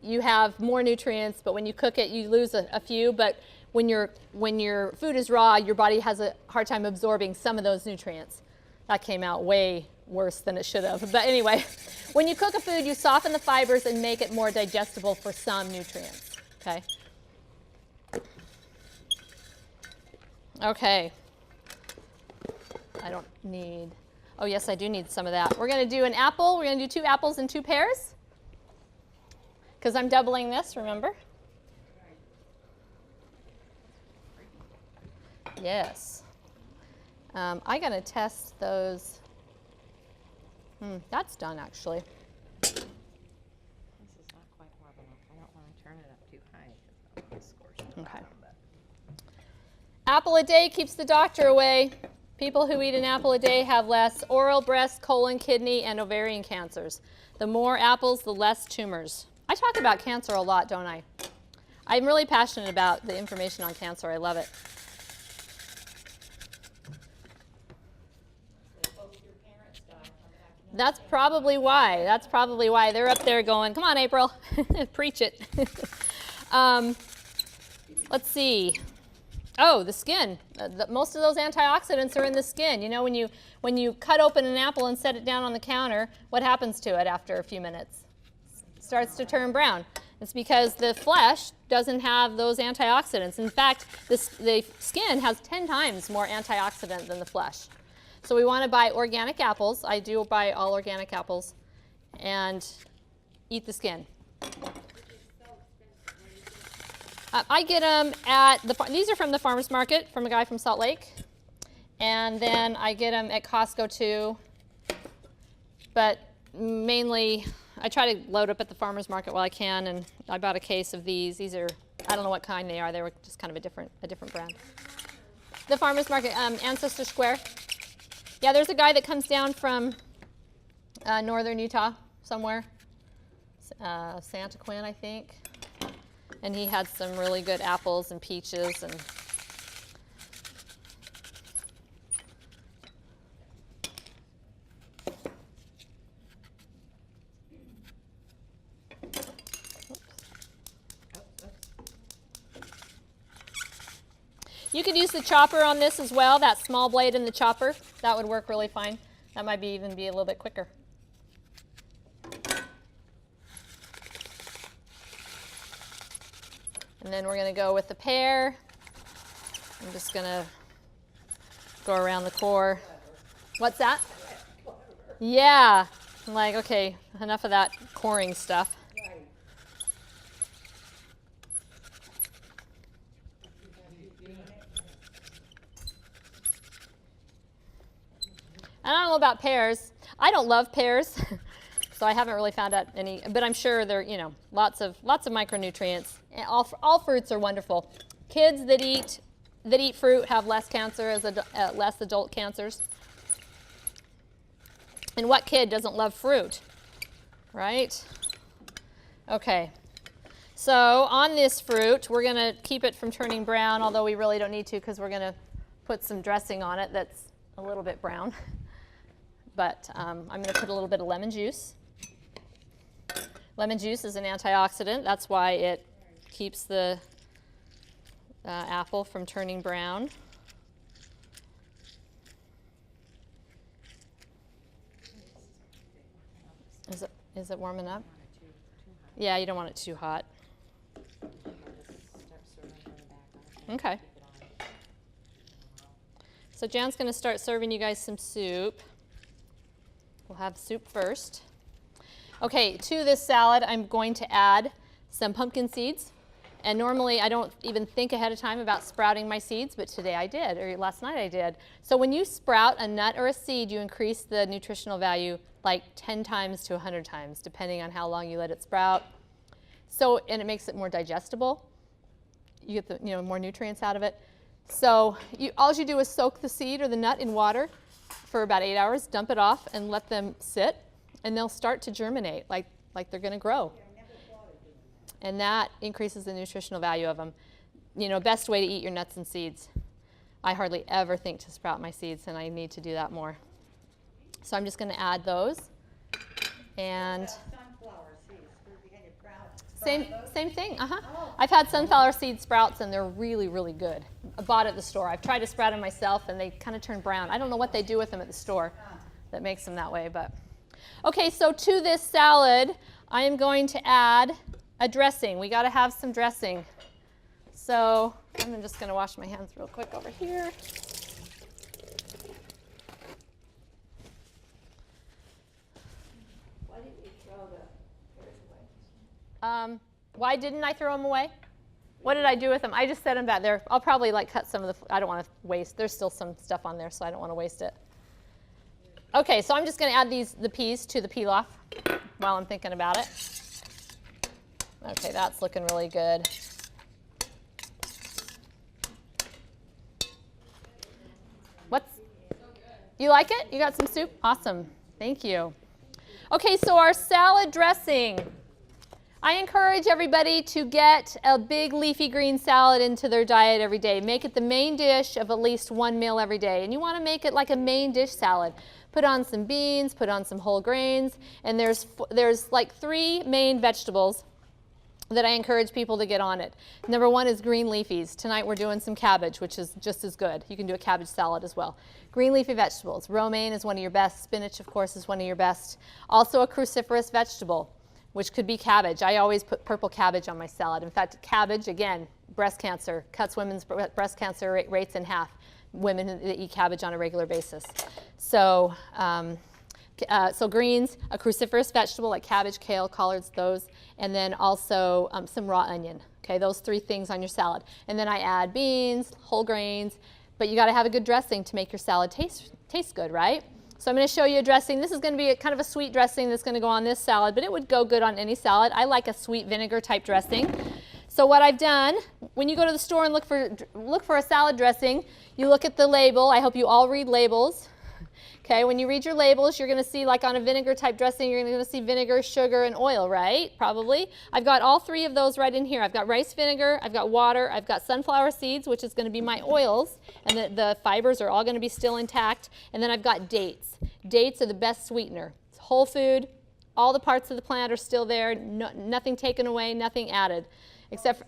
you have more nutrients, but when you cook it, you lose a few. But when your food is raw, your body has a hard time absorbing some of those nutrients. That came out way worse than it should have. But anyway, when you cook a food, you soften the fibers and make it more digestible for some nutrients. Okay. Okay. I don't need, oh yes, I do need some of that. We're going to do an apple. We're going to do 2 apples and 2 pears. Because I'm doubling this, remember? Yes. I'm going to test those. That's done, actually. This is not quite warm enough. I don't want to turn it up too high because I'll scorch the Okay. bottom, but- Apple a day keeps the doctor away. People who eat an apple a day have less oral, breast, colon, kidney, and ovarian cancers. The more apples, the less tumors. I talk about cancer a lot, don't I? I'm really passionate about the information on cancer. I love it. That's probably why. That's probably why. They're up there going, come on, April, preach it. Let's see. Oh, the skin. Most of those antioxidants are in the skin. You know, when you cut open an apple and set it down on the counter, what happens to it after a few minutes? It starts to turn brown. It's because the flesh doesn't have those antioxidants. In fact, the skin has 10 times more antioxidant than the flesh. So we want to buy organic apples. I do buy all organic apples. And eat the skin. I get them at these are from the farmer's market, from a guy from Salt Lake. And then I get them at Costco too. But mainly, I try to load up at the farmer's market while I can. And I bought a case of these. These are, I don't know what kind they are. They were just kind of a different brand. The farmer's market, Ancestor Square. Yeah, there's a guy that comes down from northern Utah somewhere. Santa Quinn, I think. And he had some really good apples and peaches and you could use the chopper on this as well, that small blade in the chopper. That would work really fine. That might even be a little bit quicker. And then we're going to go with the pear. I'm just going to go around the core. What's that? Yeah. I'm like, okay, enough of that coring stuff. I don't know about pears. I don't love pears, so I haven't really found out any. But I'm sure there, you know, lots of micronutrients. And all fruits are wonderful. Kids that eat fruit have less cancer, less adult cancers. And what kid doesn't love fruit, right? Okay. So on this fruit, we're going to keep it from turning brown, although we really don't need to because we're going to put some dressing on it that's a little bit brown. But I'm going to put a little bit of lemon juice. Lemon juice is an antioxidant. That's why it keeps the apple from turning brown. Is it warm enough? Yeah, you don't want it too hot. Okay. So Jan's going to start serving you guys some soup. We'll have soup first. Okay, to this salad, I'm going to add some pumpkin seeds. And normally I don't even think ahead of time about sprouting my seeds, but today I did, or last night I did. So when you sprout a nut or a seed, you increase the nutritional value like 10 times to 100 times, depending on how long you let it sprout. So, and it makes it more digestible. You get the, more nutrients out of it. So all you do is soak the seed or the nut in water for about 8 hours, dump it off, and let them sit, and they'll start to germinate like they're going to grow. And that increases the nutritional value of them. Best way to eat your nuts and seeds. I hardly ever think to sprout my seeds, and I need to do that more. So I'm just going to add those. And Sunflower seeds, and it sprouts. same thing. I've had sunflower seed sprouts, and they're really, really good. I bought at the store. I've tried to sprout them myself, and they kind of turn brown. I don't know what they do with them at the store that makes them that way, but. Okay, so to this salad, I am going to add a dressing. We got to have some dressing. So I'm just going to wash my hands real quick over here. Why didn't you throw the pears away? Why didn't I throw them away? What did I do with them? I just set them back there. I'll probably cut some of the, I don't want to waste. There's still some stuff on there, so I don't want to waste it. Okay, so I'm just going to add the peas to the pilaf while I'm thinking about it. Okay, that's looking really good. You like it? You got some soup? Awesome. Thank you. Okay, so our salad dressing. I encourage everybody to get a big leafy green salad into their diet every day. Make it the main dish of at least one meal every day. And you want to make it like a main dish salad. Put on some beans, put on some whole grains, and there's like 3 main vegetables that I encourage people to get on it. Number 1 is green leafies. Tonight we're doing some cabbage, which is just as good. You can do a cabbage salad as well. Green leafy vegetables. Romaine is one of your best. Spinach, of course, is one of your best. Also a cruciferous vegetable, which could be cabbage. I always put purple cabbage on my salad. In fact, cabbage, again, breast cancer, cuts women's breast cancer rates in half. Women that eat cabbage on a regular basis. So, so greens, a cruciferous vegetable like cabbage, kale, collards, those, and then also some raw onion. Okay, those 3 things on your salad. And then I add beans, whole grains, but you got to have a good dressing to make your salad taste good, right? So I'm going to show you a dressing. This is going to be kind of a sweet dressing that's going to go on this salad, but it would go good on any salad. I like a sweet vinegar type dressing. So what I've done, when you go to the store and look for a salad dressing, you look at the label. I hope you all read labels. Okay, when you read your labels, you're going to see, like on a vinegar type dressing, you're going to see vinegar, sugar, and oil, right? Probably. I've got all 3 of those right in here. I've got rice vinegar, I've got water, I've got sunflower seeds, which is going to be my oils, and the fibers are all going to be still intact. And then I've got dates. Dates are the best sweetener. It's whole food. All the parts of the plant are still there. No, nothing taken away, nothing added, except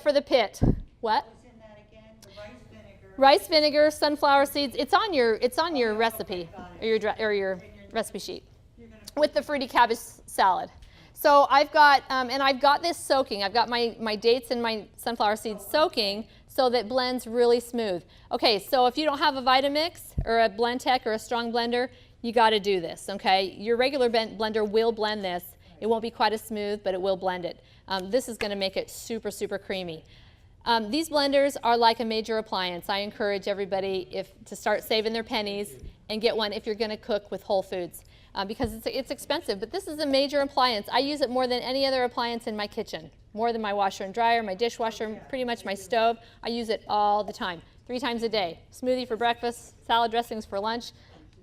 for the pit. What? What's in that again? The rice vinegar. Rice vinegar, sunflower seeds. It's on your recipe or your recipe sheet with the fruity cabbage salad. So I've got and I've got this soaking. I've got my dates and my sunflower seeds soaking so that it blends really smooth. Okay, so if you don't have a Vitamix or a Blendtec or a strong blender, you got to do this. Okay, your regular blender will blend this. It won't be quite as smooth, but it will blend it. This is going to make it super, super creamy. These blenders are like a major appliance. I encourage everybody to start saving their pennies and get one if you're going to cook with whole foods because it's expensive. But this is a major appliance. I use it more than any other appliance in my kitchen, more than my washer and dryer, my dishwasher, pretty much my stove. I use it all the time, 3 times a day. Smoothie for breakfast, salad dressings for lunch,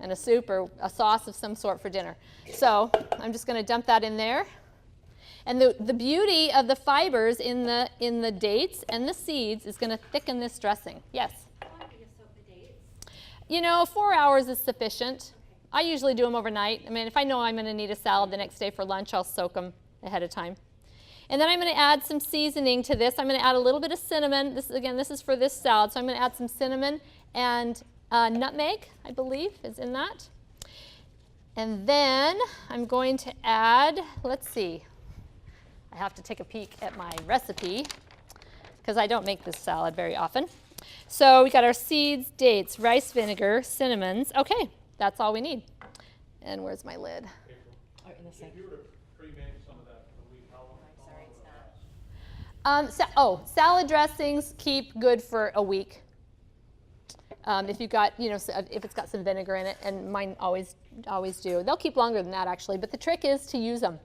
and a soup or a sauce of some sort for dinner. So I'm just going to dump that in there. And the beauty of the fibers in the dates and the seeds is going to thicken this dressing. Yes? How long do you soak the dates? 4 hours is sufficient. I usually do them overnight. I mean, if I know I'm going to need a salad the next day for lunch, I'll soak them ahead of time. And then I'm going to add some seasoning to this. I'm going to add a little bit of cinnamon. This is for this salad. So I'm going to add some cinnamon and nutmeg, I believe, is in that. And then I'm going to add, let's see. I have to take a peek at my recipe because I don't make this salad very often. So we got our seeds, dates, rice vinegar, cinnamons. Okay, that's all we need. And where's my lid? Oh, in the sink. If you were to pre-make some of that for the week, how long? I'm sorry, it's not. Salad dressings keep good for a week. If you've got, if it's got some vinegar in it, and mine always do. They'll keep longer than that actually, but the trick is to use them.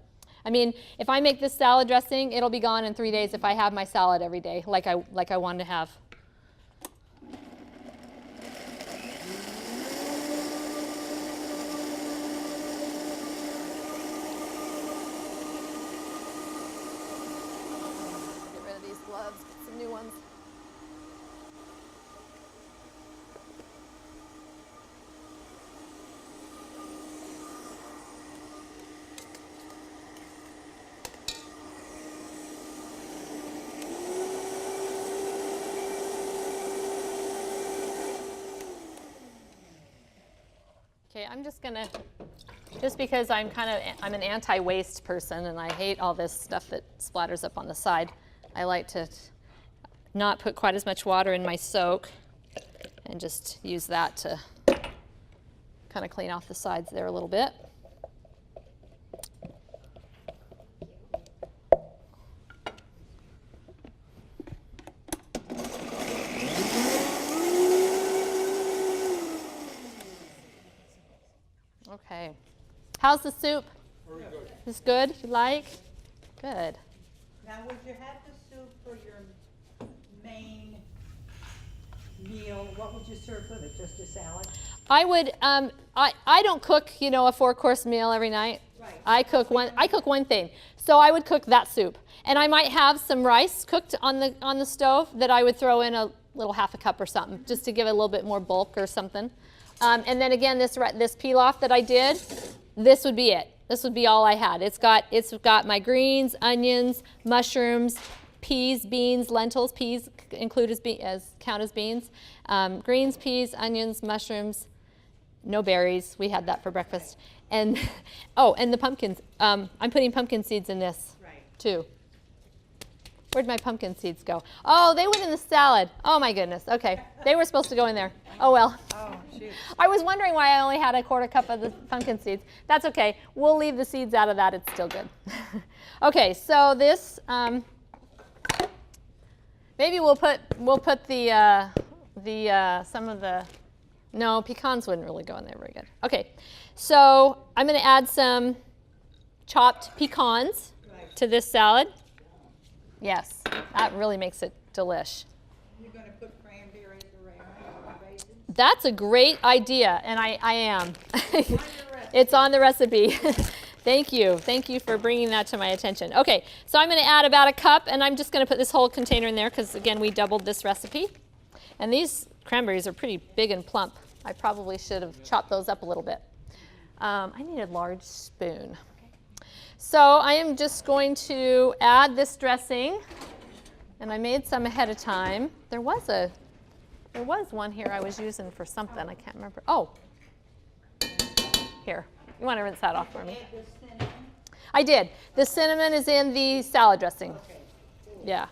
I mean, if I make this salad dressing, it'll be gone in 3 days if I have my salad every day, like I want to have. Get rid of these gloves, get some new ones. Okay, I'm just gonna, just because I'm an anti-waste person and I hate all this stuff that splatters up on the side, I like to not put quite as much water in my soak and just use that to kind of clean off the sides there a little bit. Okay. How's the soup? Very good. Is good? You like? Good. Now, would you have the soup for your main meal? What would you serve with it? Just a salad? I would. I don't cook, a 4-course meal every night. Right. I cook one thing. So I would cook that soup, and I might have some rice cooked on the stove that I would throw in a little half a cup or something, just to give it a little bit more bulk or something. And then again, this pilaf that I did, this would be it. This would be all I had. It's got my greens, onions, mushrooms, peas, beans, lentils. Peas count as beans. Greens, peas, onions, mushrooms. No berries. We had that for breakfast. And and the pumpkins. I'm putting pumpkin seeds in this too. Where'd my pumpkin seeds go? Oh, they went in the salad. Oh my goodness. Okay, they were supposed to go in there. Oh well. Oh, shoot. I was wondering why I only had a 1/4 cup of the pumpkin seeds. That's okay. We'll leave the seeds out of that. It's still good. Okay, so this maybe we'll put some of the pecans wouldn't really go in there very good. Okay, so I'm going to add some chopped pecans to this salad. Yes, that really makes it delish. You're going to put cranberries around or raisins? That's a great idea, and I am. It's on the recipe. Thank you for bringing that to my attention. Okay, so I'm going to add about a cup, and I'm just going to put this whole container in there because, again, we doubled this recipe. And these cranberries are pretty big and plump. I probably should have chopped those up a little bit. I need a large spoon. So I am just going to add this dressing, and I made some ahead of time. There was one here I was using for something. I can't remember. Oh, here. You want to rinse that off for me? I did. The cinnamon is in the salad dressing. Yeah.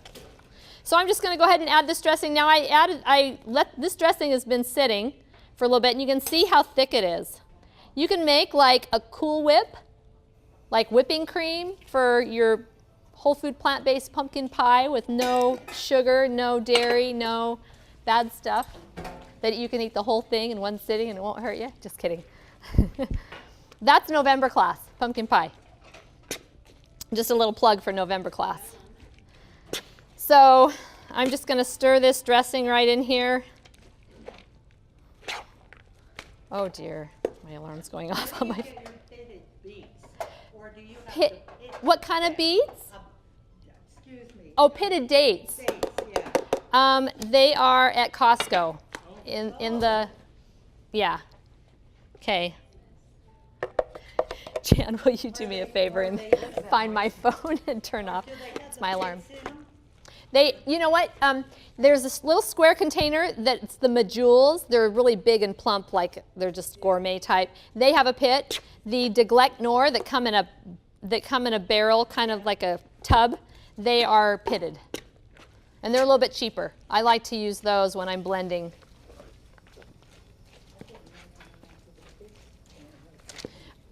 So I'm just going to go ahead and add this dressing. Now this dressing has been sitting for a little bit, and you can see how thick it is. You can make like a Cool Whip, like whipping cream for your whole food plant-based pumpkin pie with no sugar, no dairy, no bad stuff, that you can eat the whole thing in one sitting and it won't hurt you. Just kidding. That's November class, pumpkin pie. Just a little plug for November class. So I'm just going to stir this dressing right in here. Oh dear, my alarm's going off on my phone. Pitted beets, or do you have to pit? What kind of beets? Excuse me. Oh, pitted dates. Dates, yeah. They are at Costco. In the, yeah. Okay. Jan, will you do me a favor and find my phone and turn off? It's my alarm. You know what? There's this little square container that's the Medjool's. They're really big and plump, like they're just gourmet type. They have a pit. The De Glek Noor that come in a barrel, kind of like a tub, they are pitted. And they're a little bit cheaper. I like to use those when I'm blending.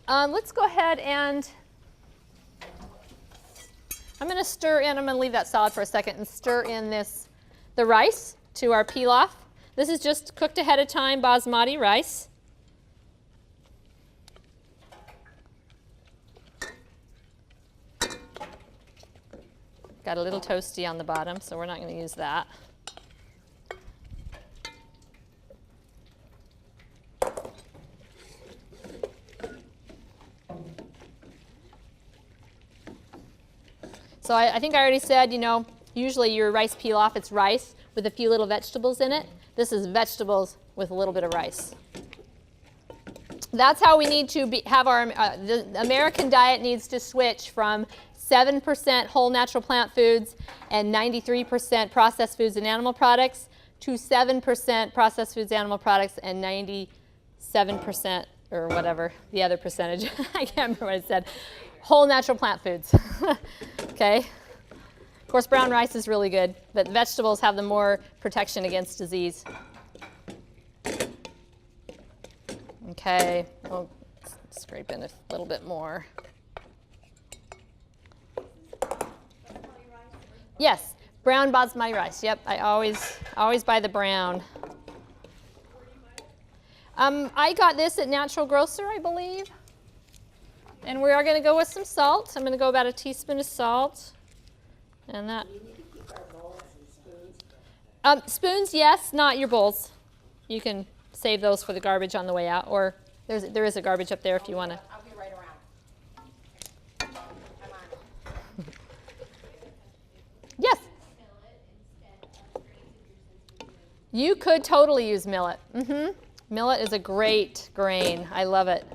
Let's go ahead and I'm going to stir in, I'm going to leave that salad for a second and stir in the rice to our pilaf. This is just cooked ahead of time basmati rice. Got a little toasty on the bottom, so we're not going to use that. So I think I already said, usually your rice pilaf, it's rice with a few little vegetables in it. This is vegetables with a little bit of rice. That's how we need to have our, the American diet needs to switch from 7% whole natural plant foods and 93% processed foods and animal products to 7% processed foods, animal products, and 97% or whatever the other percentage. I can't remember what I said. Whole natural plant foods. Okay. Of course, brown rice is really good, but vegetables have the more protection against disease. Okay. We'll scrape in a little bit more. Yes, brown basmati rice. Yep, I always buy the brown. I got this at Natural Grocer, I believe. And we are going to go with some salt. I'm going to go about a teaspoon of salt. And that. Spoons, yes, not your bowls. You can save those for the garbage on the way out, or there is a garbage up there if you want to. I'll be right around. I'm on it. Yes. You could totally use millet. Millet is a great grain. I love it.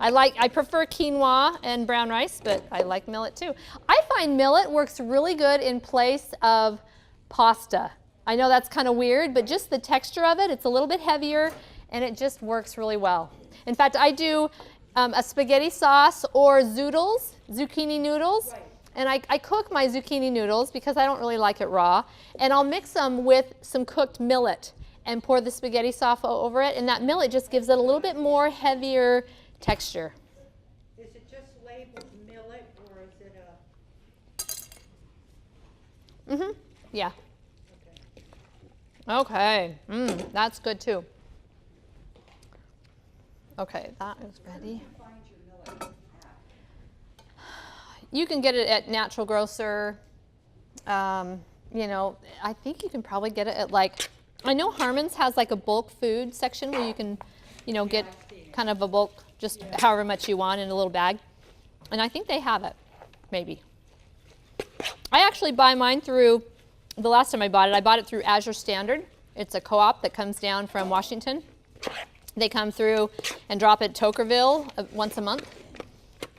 I prefer quinoa and brown rice, but I like millet too. I find millet works really good in place of pasta. I know that's kind of weird, but just the texture of it, it's a little bit heavier, and it just works really well. In fact, I do a spaghetti sauce or zoodles, zucchini noodles. Right. And I cook my zucchini noodles because I don't really like it raw. And I'll mix them with some cooked millet and pour the spaghetti sauce over it. And that millet just gives it a little bit more heavier texture. Is it just labeled millet or is it a? Yeah. Okay. That's good too. Okay, that is ready. You can get it at Natural Grocer. I think you can probably get it at I know Harmon's has like a bulk food section where you can, get kind of a bulk, just however much you want in a little bag. And I think they have it, maybe. I actually buy mine through, the last time I bought it through Azure Standard. It's a co-op that comes down from Washington. They come through and drop at Tokerville once a month.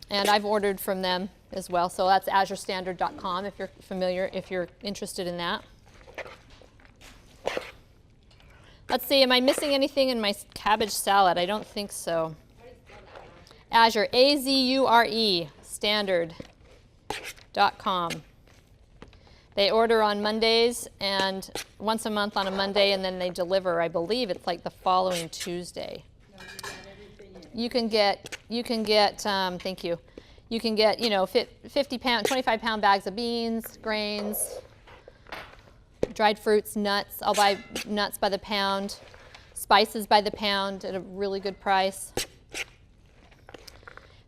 And I've ordered from them as well. So that's azurestandard.com if you're familiar, if you're interested in that. Let's see, am I missing anything in my cabbage salad? I don't think so. Azure, A-Z-U-R-E, standard.com. They order on Mondays and once a month on a Monday, and then they deliver. I believe it's like the following Tuesday. You can get, thank you. You can get, 50-pound, 25-pound bags of beans, grains, dried fruits, nuts. I'll buy nuts by the pound, spices by the pound at a really good price.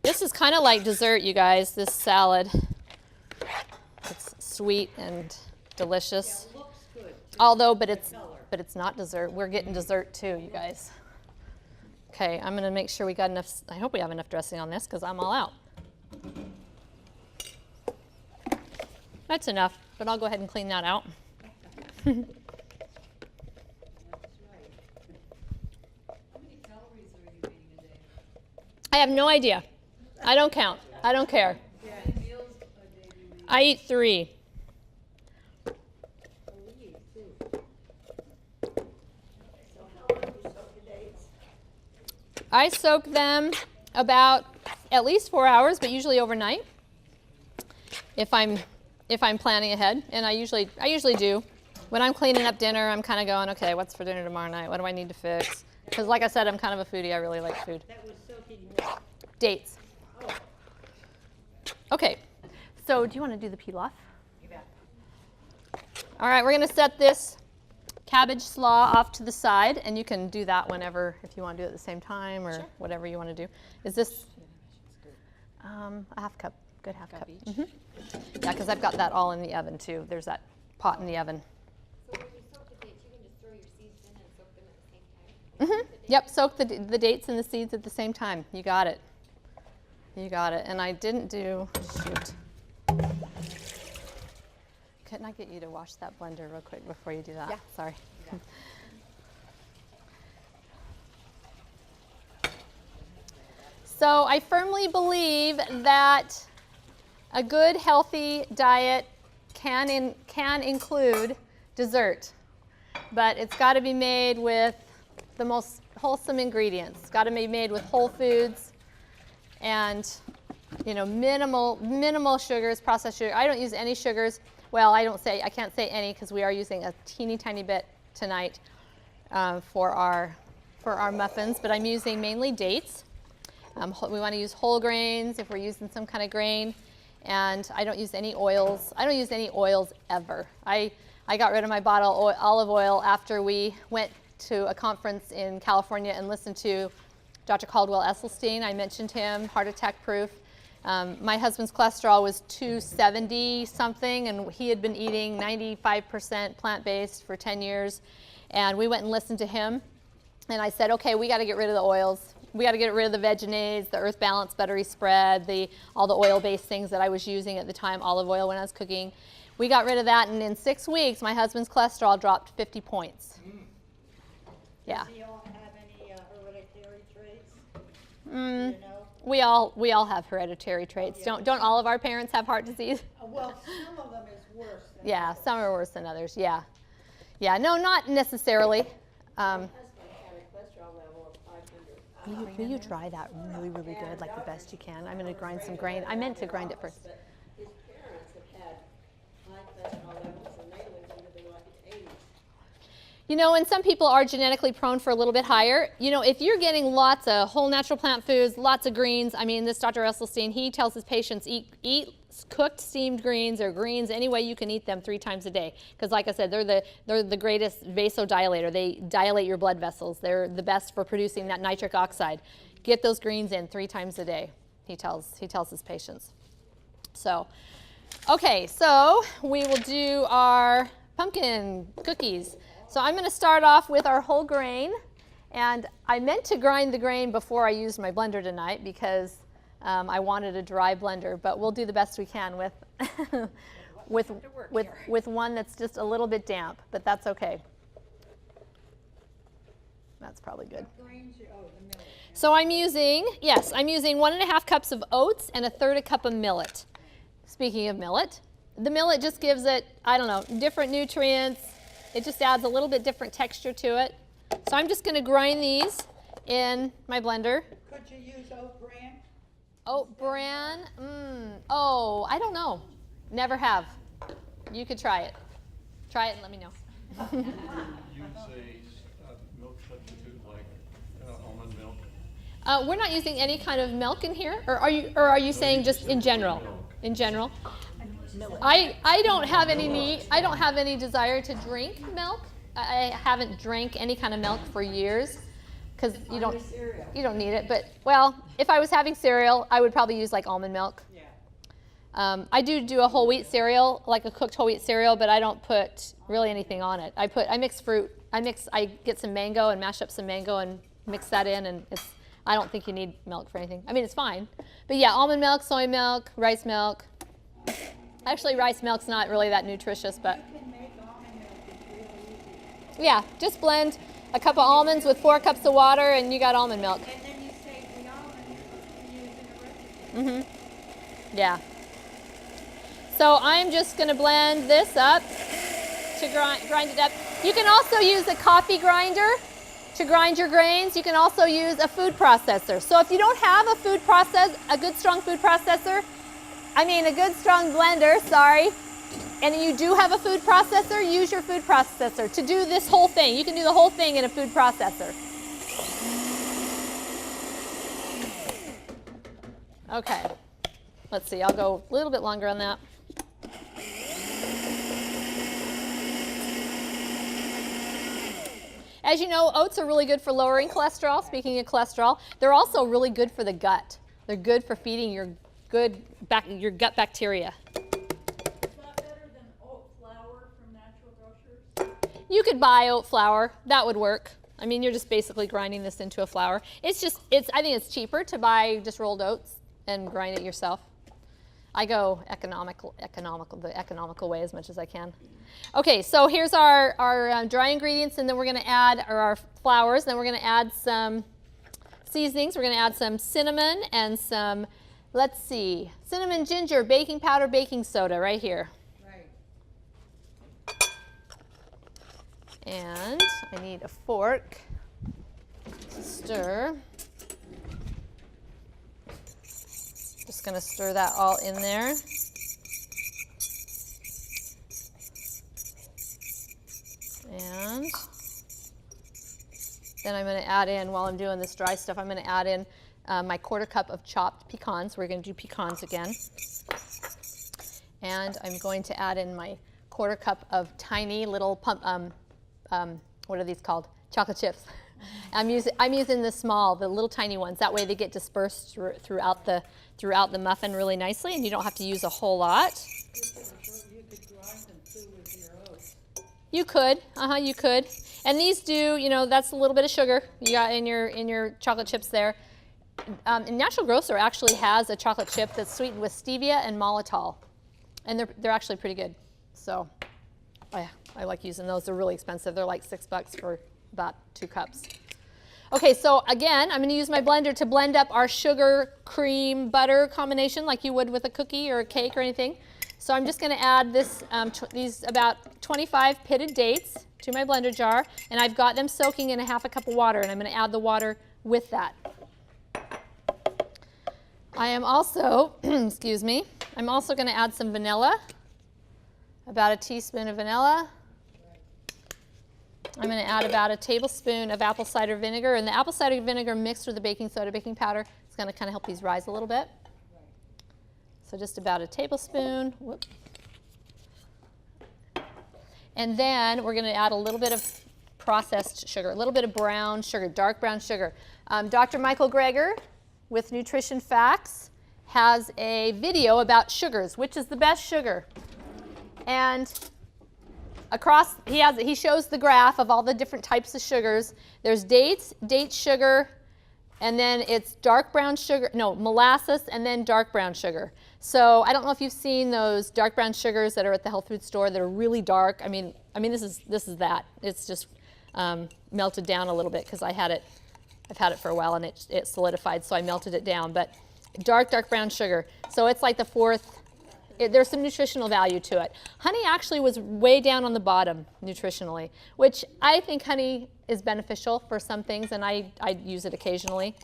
This is kind of like dessert, you guys, this salad. It's sweet and delicious. Yeah, it looks good. But it's not dessert. We're getting dessert too, you guys. Okay, I'm going to make sure we got enough. I hope we have enough dressing on this because I'm all out. That's enough, but I'll go ahead and clean that out. That's right. How many calories are you eating a day? I have no idea. I don't count. I don't care. How many meals a day do you eat? I eat 3. I soak them about at least 4 hours, but usually overnight if I'm planning ahead, and I usually do. when I'm cleaning up dinner, I'm kind of going, okay, what's for dinner tomorrow night? What do I need to fix? Because like I said, I'm kind of a foodie. I really like food. That was soaking wet. Dates. Okay, so do you want to do the pilaf? You bet. All right, we're going to set this cabbage slaw off to the side, and you can do that whenever, if you want to do it at the same time or whatever you want to do. Is this a half cup? Good half cup. Mhm. Yeah, because I've got that all in the oven too. There's that pot in the oven. So when you soak the dates, you can just throw your seeds in and soak them at the same time? Yep, soak the dates and the seeds at the same time. You got it. You got it. And I didn't do, shoot. Couldn't I get you to wash that blender real quick before you do that? Yeah. Sorry. So I firmly believe that a good, healthy diet can include dessert, but it's got to be made with the most wholesome ingredients. It's got to be made with whole foods and, you know, minimal sugars, processed sugar. I don't use any sugars. Well, I can't say any because we are using a teeny tiny bit tonight for our muffins, but I'm using mainly dates. We want to use whole grains if we're using some kind of grain, and I don't use any oils. I don't use any oils ever. I got rid of my bottle of olive oil after we went to a conference in California and listened to Dr. Caldwell Esselstyn. I mentioned him, heart attack proof. My husband's cholesterol was 270 something, and he had been eating 95% plant-based for 10 years. And we went and listened to him, and I said, okay, we got to get rid of the oils. We got to get rid of the Vegenades, the Earth Balance Buttery Spread, all the oil-based things that I was using at the time, olive oil when I was cooking. We got rid of that, and in 6 weeks, my husband's cholesterol dropped 50 points. Yeah. Does he all have any hereditary traits? Mm, You know? we all have hereditary traits. Yeah. Don't all of our parents have heart disease? Well, some of them is worse than Yeah, others. some are worse than others. Yeah. Yeah, no, not necessarily. Will you dry that really, really good, like the best you can? I'm going to grind some grain. I meant to grind it first. But his parents have had high cholesterol levels and they lived into the like 80s. You know, and some people are genetically prone for a little bit higher. You know, if you're getting lots of whole natural plant foods, lots of greens, I mean, this Dr. Esselstyn, he tells his patients eat cooked steamed greens or greens any way you can eat them 3 times a day. Because like I said, they're the greatest vasodilator. They dilate your blood vessels. They're the best for producing that nitric oxide. Get those greens in 3 times a day, he tells his patients. So, okay, so we will do our pumpkin cookies. So I'm going to start off with our whole grain, and I meant to grind the grain before I used my blender tonight because I wanted a dry blender, but we'll do the best we can with with one that's just a little bit damp, but that's okay. That's probably good. Greens, oh, the millet. So I'm using 1.5 cups of oats and 1/3 cup of millet. Speaking of millet, the millet just gives it, I don't know, different nutrients. It just adds a little bit different texture to it. So I'm just going to grind these in my blender. Could you use oat bran? Oat bran, oh, I don't know. Never have. You could try it. Try it and let me know. Use a milk substitute like almond milk. We're not using any kind of milk in here, or are you saying just in general? In general? I don't have any need. I don't have any desire to drink milk. I haven't drank any kind of milk for years because you don't need it. But well, if I was having cereal, I would probably use like almond milk. Yeah. I do a whole wheat cereal, like a cooked whole wheat cereal, but I don't put really anything on it. I mix fruit. I get some mango and mash up some mango and mix that in, and I don't think you need milk for anything. I mean, it's fine. But yeah, almond milk, soy milk, rice milk. Actually, rice milk's not really that nutritious, but You can make almond milk, it's really easy. yeah, just blend a cup of almonds with 4 cups of water and you got almond milk. And then you save the almonds to use in a recipe. Yeah. So I'm just going to blend this up to grind it up. You can also use a coffee grinder to grind your grains. You can also use a food processor. So if you don't have a good strong food processor, a good strong blender, sorry, and you do have a food processor, use your food processor to do this whole thing. You can do the whole thing in a food processor. Okay, let's see, I'll go a little bit longer on that. As you know, oats are really good for lowering cholesterol. Speaking of cholesterol, they're also really good for the gut. They're good for feeding your gut bacteria. Is that better than oat flour from Natural Grocers? You could buy oat flour. That would work. I mean, you're just basically grinding this into a flour. I think it's cheaper to buy just rolled oats and grind it yourself. I go the economical way as much as I can. Okay, so here's our dry ingredients, and then we're going to add our flours. Then we're going to add some seasonings. We're going to add some cinnamon and some, let's see, cinnamon, ginger, baking powder, baking soda right here. Right. And I need a fork to stir. Just going to stir that all in there. And then I'm going to add in, while I'm doing this dry stuff, I'm going to add in my 1/4 cup of chopped pecans. We're going to do pecans again. And I'm going to add in my 1/4 cup of tiny little what are these called? Chocolate chips. I'm using the little tiny ones. That way they get dispersed throughout the muffin really nicely, and you don't have to use a whole lot. You could grind them too with your oats. You could, you could. And these do, that's a little bit of sugar you got in your chocolate chips there. And Natural Grocer actually has a chocolate chip that's sweetened with stevia and maltitol, and they're actually pretty good. So, I like using those. They're really expensive. They're like $6 for about 2 cups. Okay, so again, I'm going to use my blender to blend up our sugar, cream, butter combination like you would with a cookie or a cake or anything. So I'm just going to add these about 25 pitted dates to my blender jar, and I've got them soaking in a 1/2 cup of water, and I'm going to add the water with that. I am also, excuse me, I'm also going to add some vanilla, about a teaspoon of vanilla. I'm going to add about a tablespoon of apple cider vinegar, and the apple cider vinegar mixed with the baking soda, baking powder is going to kind of help these rise a little bit. So just about a tablespoon. Whoop. And then we're going to add a little bit of processed sugar, a little bit of brown sugar, dark brown sugar. Dr. Michael Greger with Nutrition Facts has a video about sugars, which is the best sugar. And he shows the graph of all the different types of sugars. There's date sugar, and then it's dark brown sugar, no, molasses, and then dark brown sugar. So I don't know if you've seen those dark brown sugars that are at the health food store that are really dark. I mean this is that. It's just melted down a little bit because I've had it for a while and it solidified, so I melted it down. But dark brown sugar. So it's like the fourth. There's some nutritional value to it. Honey actually was way down on the bottom nutritionally, which I think honey is beneficial for some things, and I use it occasionally.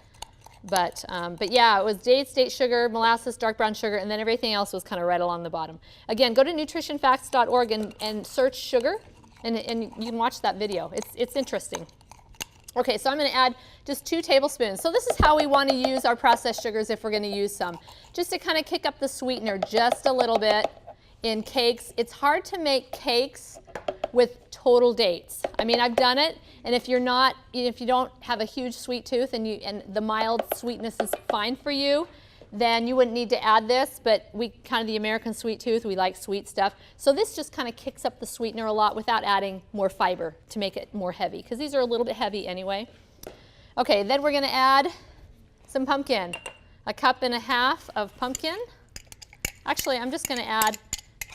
But yeah, it was dates, date sugar, molasses, dark brown sugar, and then everything else was kind of right along the bottom. Again, go to nutritionfacts.org and search sugar, and you can watch that video. It's interesting. Okay, so I'm going to add just 2 tablespoons. So this is how we want to use our processed sugars if we're going to use some. Just to kind of kick up the sweetener just a little bit in cakes. It's hard to make cakes with total dates. I mean, I've done it, and if you don't have a huge sweet tooth and the mild sweetness is fine for you, then you wouldn't need to add this, but we kind of the American sweet tooth, we like sweet stuff. So this just kind of kicks up the sweetener a lot without adding more fiber to make it more heavy, because these are a little bit heavy anyway. Okay, then we're going to add some pumpkin, 1.5 cups of pumpkin. Actually, I'm just going to add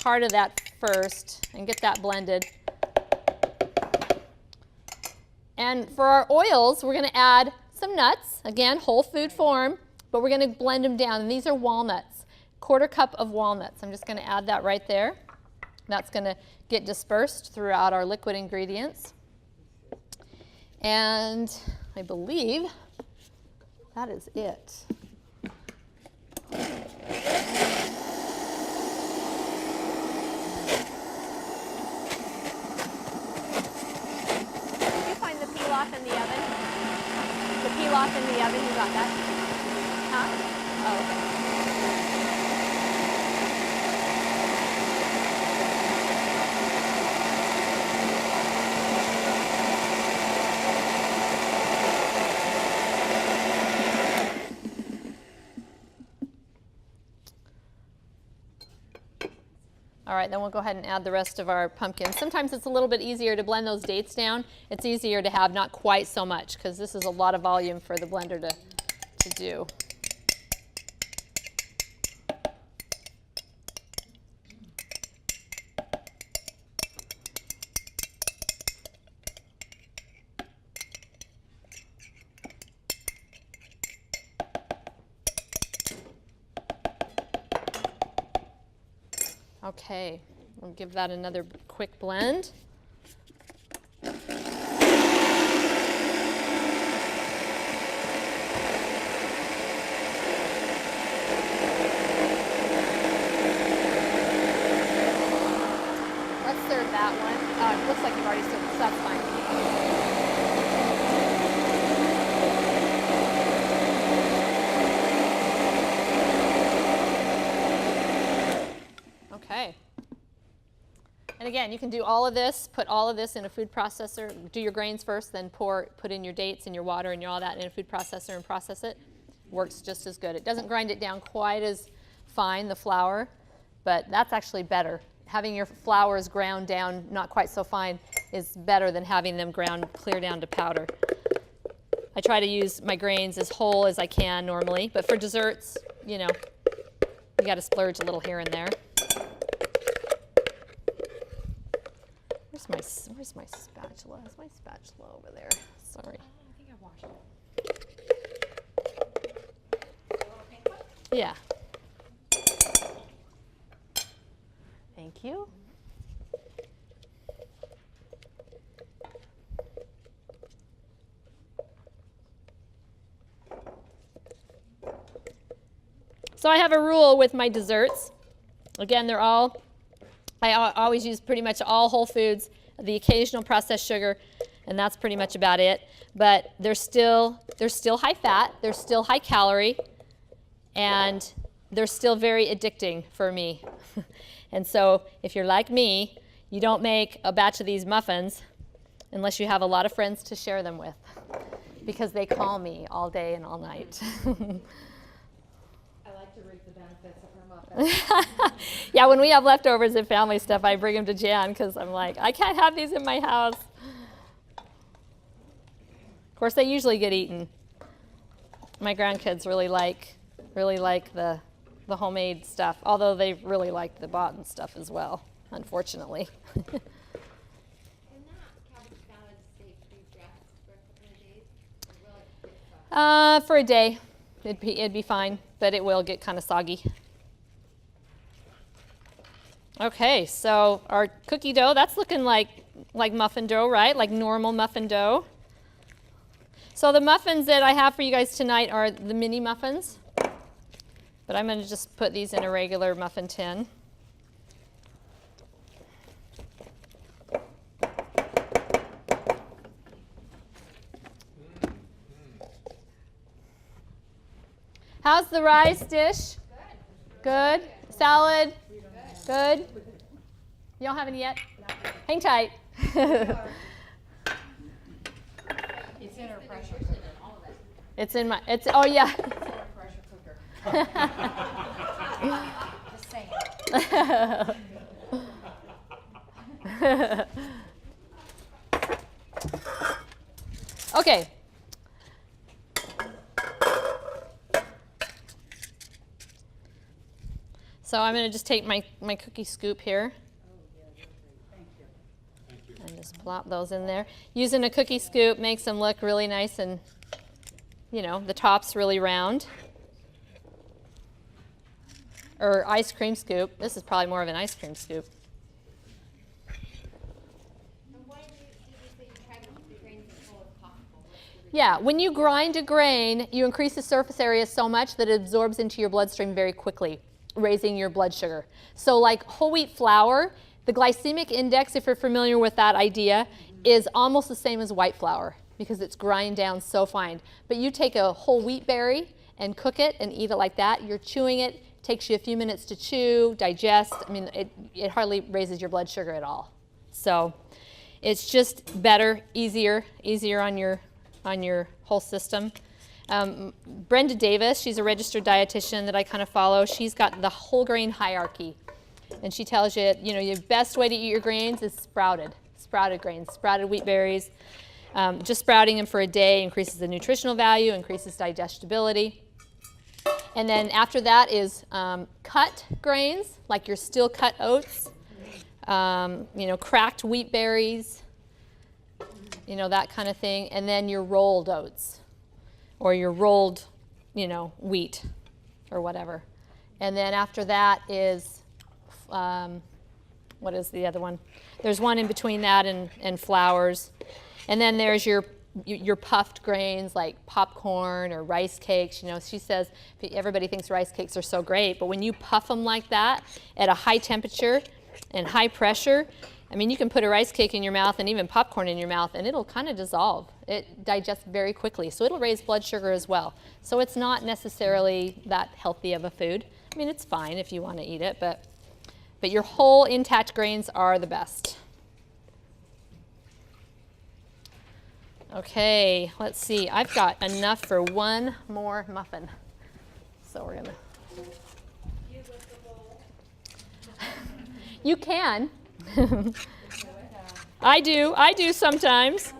part of that first and get that blended. And for our oils, we're going to add some nuts, again, whole food form, but we're going to blend them down. And these are walnuts, 1/4 cup of walnuts. I'm just going to add that right there. That's going to get dispersed throughout our liquid ingredients. And I believe that is it. off in the oven. You got that? Huh? Oh, okay. All right, then we'll go ahead and add the rest of our pumpkins. Sometimes it's a little bit easier to blend those dates down. It's easier to have not quite so much because this is a lot of volume for the blender to do. Okay, we'll give that another quick blend. Let's serve that one. It looks like you've already served it, so that's fine. Okay. And again, you can do all of this, put all of this in a food processor, do your grains first, then put in your dates and your water and all that in a food processor and process it. Works just as good. It doesn't grind it down quite as fine, the flour, but that's actually better. Having your flours ground down not quite so fine is better than having them ground clear down to powder. I try to use my grains as whole as I can normally, but for desserts, you know, you got to splurge a little here and there. Where's my spatula? Is my spatula over there? Sorry. I think I washed it. Yeah. Thank you. So I have a rule with my desserts. Again, I always use pretty much all whole foods, the occasional processed sugar, and that's pretty much about it. But they're still high fat, they're still high calorie, and they're still very addicting for me. And so if you're like me, you don't make a batch of these muffins unless you have a lot of friends to share them with, because they call me all day and all night. I like to reap the benefits of her muffins. Yeah, when we have leftovers and family stuff, I bring them to Jan because I'm like, I can't have these in my house. Of course, they usually get eaten. My grandkids really like the homemade stuff, although they really like the bought stuff as well, unfortunately. Can that cabbage salad stay pre-dressed for a couple of days? Or will it get soggy? For a day, it'd be fine, but it will get kind of soggy. Okay, so our cookie dough, that's looking like muffin dough, right? Like normal muffin dough. So the muffins that I have for you guys tonight are the mini muffins, but I'm going to just put these in a regular muffin tin. How's the rice dish? Good. Salad? Good. You don't have any yet? Hang tight. It's in her pressure cooker. It's in my, oh yeah. It's in her pressure cooker. Just saying. Okay. So I'm going to just take my cookie scoop here and just plop those in there. Using a cookie scoop makes them look really nice and, you know, the top's really round. Or ice cream scoop. This is probably more of an ice cream scoop. And why did you say you try to keep the grains as full as possible? What's the reason? Yeah, when you grind a grain, you increase the surface area so much that it absorbs into your bloodstream very quickly, raising your blood sugar. So like whole wheat flour, the glycemic index, if you're familiar with that idea, is almost the same as white flour. because it's grind down so fine. But you take a whole wheat berry and cook it and eat it like that. You're chewing it, takes you a few minutes to chew, digest. I mean, it hardly raises your blood sugar at all. So it's just better, easier on your whole system. Brenda Davis, she's a registered dietitian that I kind of follow. She's got the whole grain hierarchy. And she tells you, the best way to eat your grains is sprouted grains, sprouted wheat berries. Just sprouting them for a day increases the nutritional value, increases digestibility. And then after that is cut grains, like your steel cut oats, cracked wheat berries, that kind of thing. And then your rolled oats or your rolled, wheat or whatever. And then after that is, what is the other one? There's one in between that and flours. And then there's your puffed grains like popcorn or rice cakes. She says everybody thinks rice cakes are so great, but when you puff them like that at a high temperature and high pressure, I mean, you can put a rice cake in your mouth and even popcorn in your mouth and it'll kind of dissolve. It digests very quickly, so it'll raise blood sugar as well. So it's not necessarily that healthy of a food. I mean, it's fine if you want to eat it, but your whole intact grains are the best. Okay, let's see. I've got enough for one more muffin. So we're gonna. You can. I do sometimes.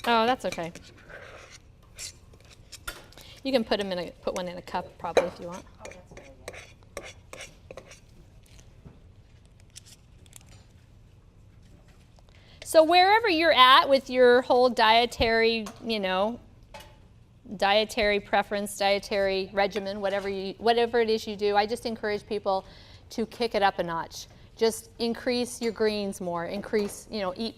Oh, that's okay. You can put one in a cup probably if you want. So wherever you're at with your whole dietary, dietary preference, dietary regimen, whatever it is you do, I just encourage people to kick it up a notch. Just increase your greens more, eat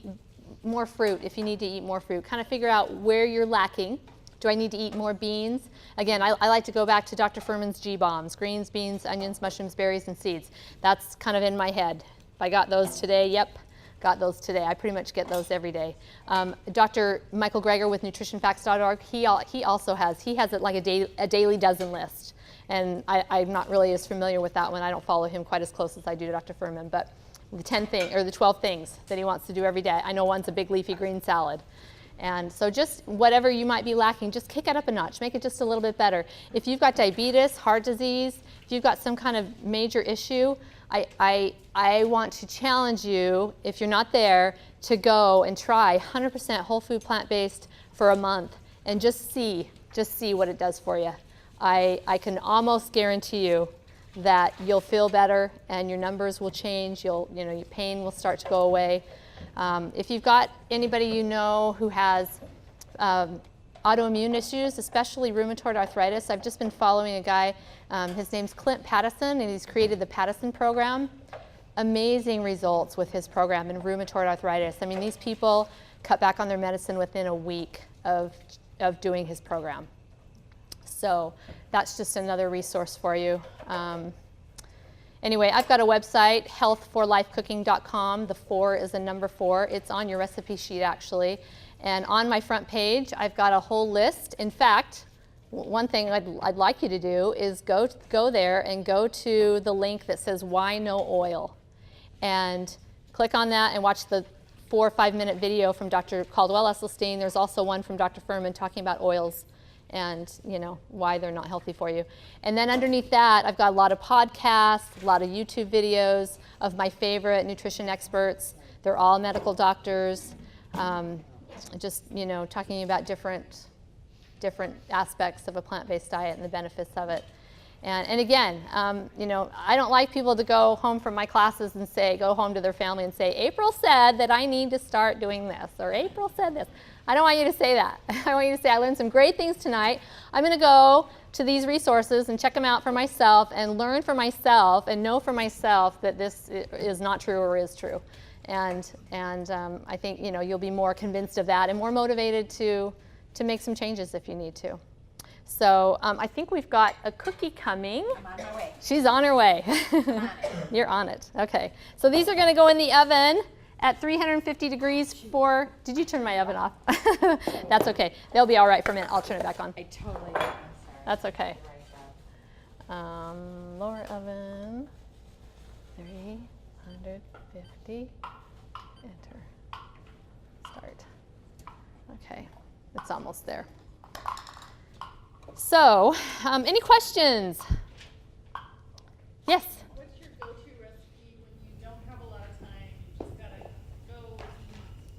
more fruit if you need to eat more fruit. Kind of figure out where you're lacking. Do I need to eat more beans? Again, I like to go back to Dr. Furman's G-bombs, greens, beans, onions, mushrooms, berries, and seeds. That's kind of in my head. If I got those today, yep, got those today. I pretty much get those every day. Dr. Michael Greger with nutritionfacts.org, he also has it like a daily dozen list. And I'm not really as familiar with that one. I don't follow him quite as close as I do Dr. Furman, but the 12 things that he wants to do every day. I know one's a big leafy green salad. And so just whatever you might be lacking, just kick it up a notch, make it just a little bit better. If you've got diabetes, heart disease, if you've got some kind of major issue, I want to challenge you, if you're not there, to go and try 100% whole food plant-based for a month and just see what it does for you. I can almost guarantee you that you'll feel better and your numbers will change. Your pain will start to go away. If you've got anybody who has autoimmune issues, especially rheumatoid arthritis, I've just been following a guy, his name's Clint Pattison, and he's created the Pattison program. Amazing results with his program in rheumatoid arthritis. I mean, these people cut back on their medicine within a week of doing his program. So that's just another resource for you. Anyway, I've got a website, healthforlifecooking.com. The 4 is a number 4. It's on your recipe sheet, actually. And on my front page, I've got a whole list. In fact, one thing I'd like you to do is go there and go to the link that says Why No Oil. And click on that and watch the 4 or 5 minute video from Dr. Caldwell Esselstyn. There's also one from Dr. Furman talking about oils and why they're not healthy for you. And then underneath that, I've got a lot of podcasts, a lot of YouTube videos of my favorite nutrition experts. They're all medical doctors, just talking about different aspects of a plant-based diet and the benefits of it. And again, I don't like people to go home from my classes and go home to their family and say, April said that I need to start doing this, or April said this. I don't want you to say that. I want you to say, I learned some great things tonight. I'm going to go to these resources and check them out for myself and learn for myself and know for myself that this is not true or is true. And I think you'll be more convinced of that and more motivated to make some changes if you need to. So I think we've got a cookie coming. I'm on my way. She's on her way. I'm on it. You're on it. Okay. So these are going to go in the oven at 350 degrees for, did you turn my oven off? That's okay. They'll be all right for a minute. I'll turn it back on. I totally did, I'm sorry. That's okay. Right, Lower oven, 350, enter, start. Okay, it's almost there. So, any questions? Yes? What's your go-to recipe when you don't have a lot of time, you just gotta go eat,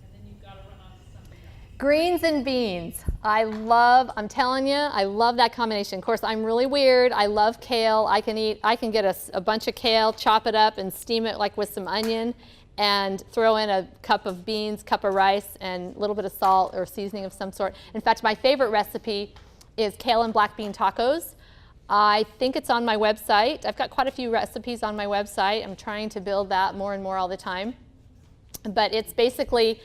and then you've gotta run on to something else? Greens and beans. I'm telling you, I love that combination. Of course, I'm really weird. I love kale. I can get a bunch of kale, chop it up and steam it like with some onion and throw in a cup of beans, cup of rice, and a little bit of salt or seasoning of some sort. In fact, my favorite recipe is kale and black bean tacos. I think it's on my website. I've got quite a few recipes on my website. I'm trying to build that more and more all the time. But it's basically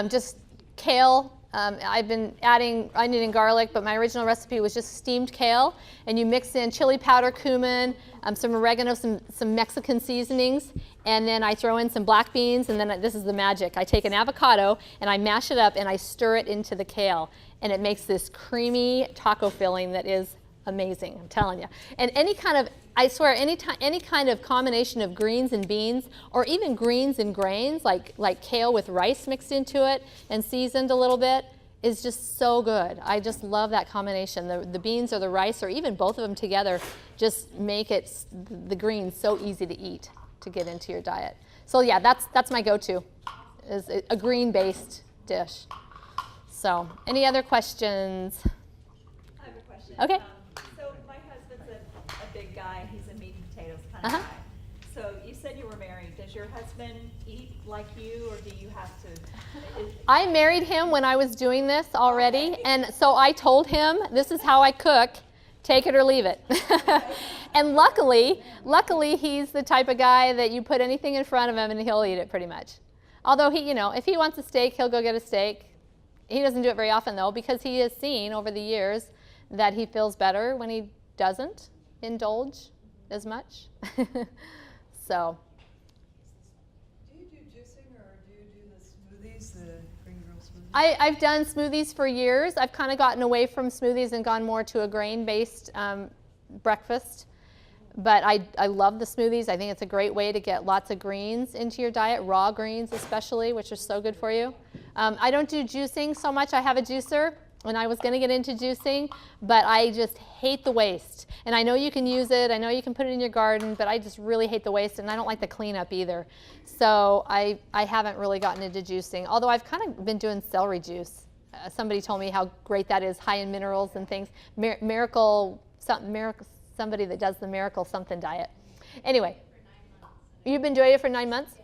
just kale. I've been adding onion and garlic, but my original recipe was just steamed kale. And you mix in chili powder, cumin, some oregano, some Mexican seasonings, and then I throw in some black beans, and then this is the magic. I take an avocado, and I mash it up, and I stir it into the kale. And it makes this creamy taco filling that is amazing, I'm telling you. And any kind of, I swear, any kind of combination of greens and beans, or even greens and grains, like kale with rice mixed into it and seasoned a little bit, is just so good. I just love that combination. The beans or the rice, or even both of them together, just make it, the greens, so easy to eat, to get into your diet. So yeah, that's my go-to, is a green-based dish. So, any other questions? I have a question. Okay. So my husband's a big guy. He's a meat and potatoes kind of guy. So you said you were married. Does your husband eat like you, or do you have to? I married him when I was doing this already, and so I told him, this is how I cook, take it or leave it. And luckily he's the type of guy that you put anything in front of him and he'll eat it pretty much. Although if he wants a steak, he'll go get a steak. He doesn't do it very often though, because he has seen over the years that he feels better when he doesn't indulge as much. So. Do you do juicing, or do you do the smoothies, the green girl smoothies? I've done smoothies for years. I've kind of gotten away from smoothies and gone more to a grain-based breakfast. But I love the smoothies. I think it's a great way to get lots of greens into your diet, raw greens especially, which are so good for you. I don't do juicing so much. I have a juicer, and I was going to get into juicing, but I just hate the waste. And I know you can use it. I know you can put it in your garden, but I just really hate the waste, and I don't like the cleanup either. So I haven't really gotten into juicing, although I've kind of been doing celery juice. Somebody told me how great that is, high in minerals and things. Somebody that does the Miracle something diet. Anyway, you've been doing it for 9 months?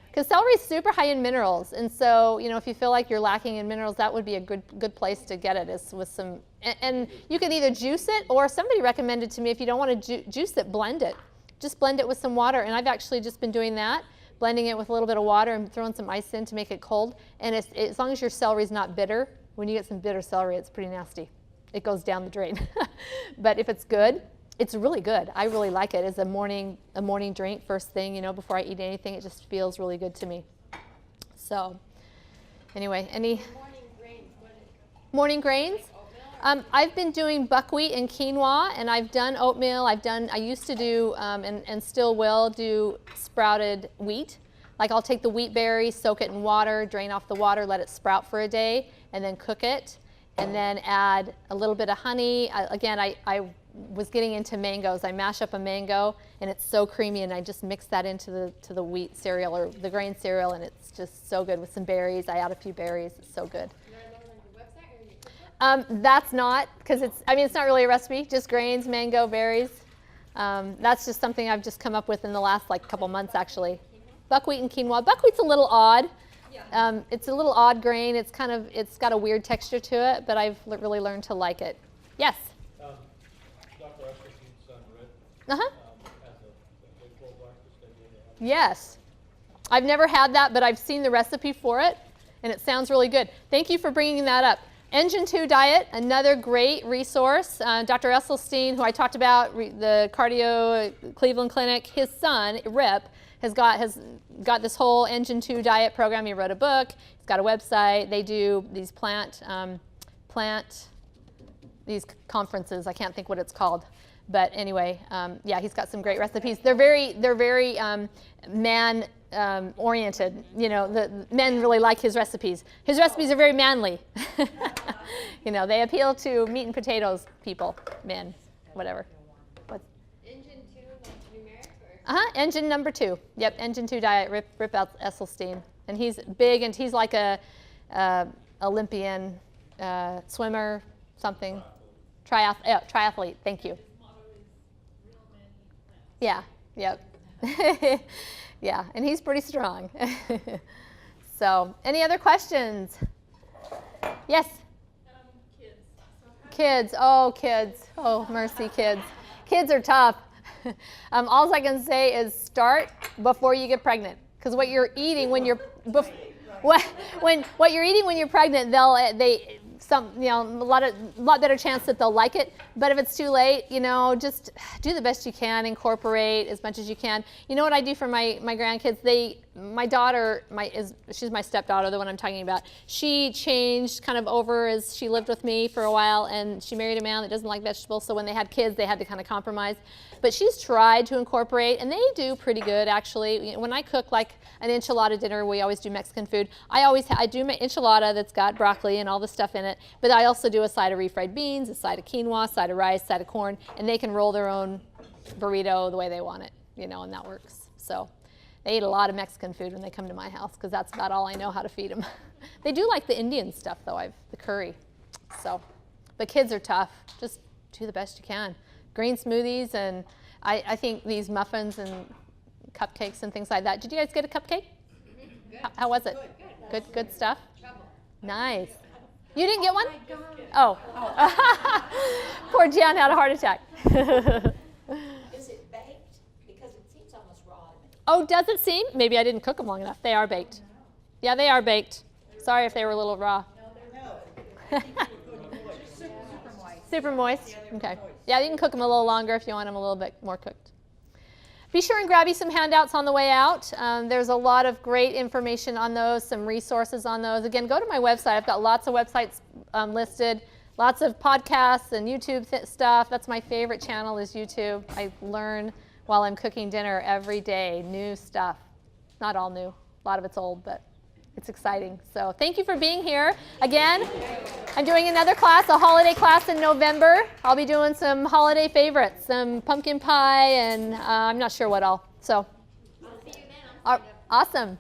Because celery is super high in minerals, and so if you feel like you're lacking in minerals, that would be a good place to get it, is with some. And you can either juice it, or somebody recommended to me, if you don't want to juice it, blend it. Just blend it with some water, and I've actually just been doing that, blending it with a little bit of water and throwing some ice in to make it cold. And as long as your celery is not bitter, when you get some bitter celery, it's pretty nasty. It goes down the drain. But if it's good, it's really good. I really like it as a morning drink, first thing, before I eat anything. It just feels really good to me. So, anyway, any morning grains? I've been doing buckwheat and quinoa, and I've done oatmeal. I used to do, and still will do, sprouted wheat. Like, I'll take the wheat berries, soak it in water, drain off the water, let it sprout for a day, and then cook it, and then add a little bit of honey. Again, I was getting into mangoes. I mash up a mango, and it's so creamy, and I just mix that into the wheat cereal or the grain cereal, and it's just so good with some berries. I add a few berries. It's so good. That's not, because it's not really a recipe, just grains, mango, berries. That's just something I've just come up with in the last couple months, actually. Buckwheat and quinoa. Buckwheat's a little odd. It's a little odd grain. It's got a weird texture to it, but I've really learned to like it. Yes? Dr. Eskerson's son, Rick, Uh-huh. has a big full breakfast idea. Yes. I've never had that, but I've seen the recipe for it, and it sounds really good. Thank you for bringing that up. Engine 2 Diet, another great resource. Dr. Esselstyn, who I talked about, the cardio Cleveland Clinic, his son, Rip, has got this whole Engine 2 Diet program. He wrote a book. He's got a website. They do these these conferences. I can't think what it's called. But anyway, yeah, he's got some great recipes. They're very man oriented. You know, the men really like his recipes. His recipes are very manly. You know, they appeal to meat and potatoes people, men, whatever. Engine 2, like numeric or? Engine number 2. Yep, Engine 2 Diet, Rip Esselstyn. And he's big, and he's like a Olympian swimmer, something. Triathlete, thank you. Yeah, yep. Yeah, and he's pretty strong. So, any other questions? Yes? Kids. Oh, mercy, kids. Kids are tough. All I can say is start before you get pregnant, because what you're eating when you're what you're eating when you're pregnant, a lot better chance that they'll like it. But if it's too late, you know, just do the best you can, incorporate as much as you can. You know what I do for my grandkids? My daughter, she's my stepdaughter, the one I'm talking about. She changed kind of over as she lived with me for a while, and she married a man that doesn't like vegetables. So when they had kids, they had to kind of compromise. But she's tried to incorporate, and they do pretty good, actually. When I cook like an enchilada dinner, we always do Mexican food. I do my enchilada that's got broccoli and all the stuff in it, but I also do a side of refried beans, a side of quinoa, a side of rice, a side of corn, and they can roll their own burrito the way they want it, you know, and that works. So they eat a lot of Mexican food when they come to my house, because that's about all I know how to feed them. They do like the Indian stuff, though, the curry. So, but kids are tough. Just do the best you can. Green smoothies, and I think these muffins and cupcakes and things like that. Did you guys get a cupcake? How was it? Good stuff? Nice. You didn't get one? Oh. Poor Jan had a heart attack. Is it baked? Because it seems almost raw to me. Oh, does it seem? Maybe I didn't cook them long enough. They are baked. Yeah, they are baked. Sorry if they were a little raw. Super moist. Okay. Yeah, you can cook them a little longer if you want them a little bit more cooked. Be sure and grab you some handouts on the way out. There's a lot of great information on those, some resources on those. Again, go to my website. I've got lots of websites listed, lots of podcasts and YouTube stuff. That's my favorite channel, is YouTube. I learn while I'm cooking dinner every day, new stuff. Not all new. A lot of it's old, but it's exciting. So thank you for being here. Again, I'm doing another class, a holiday class in November. I'll be doing some holiday favorites, some pumpkin pie, and I'm not sure what all. So, I'll see you then. awesome.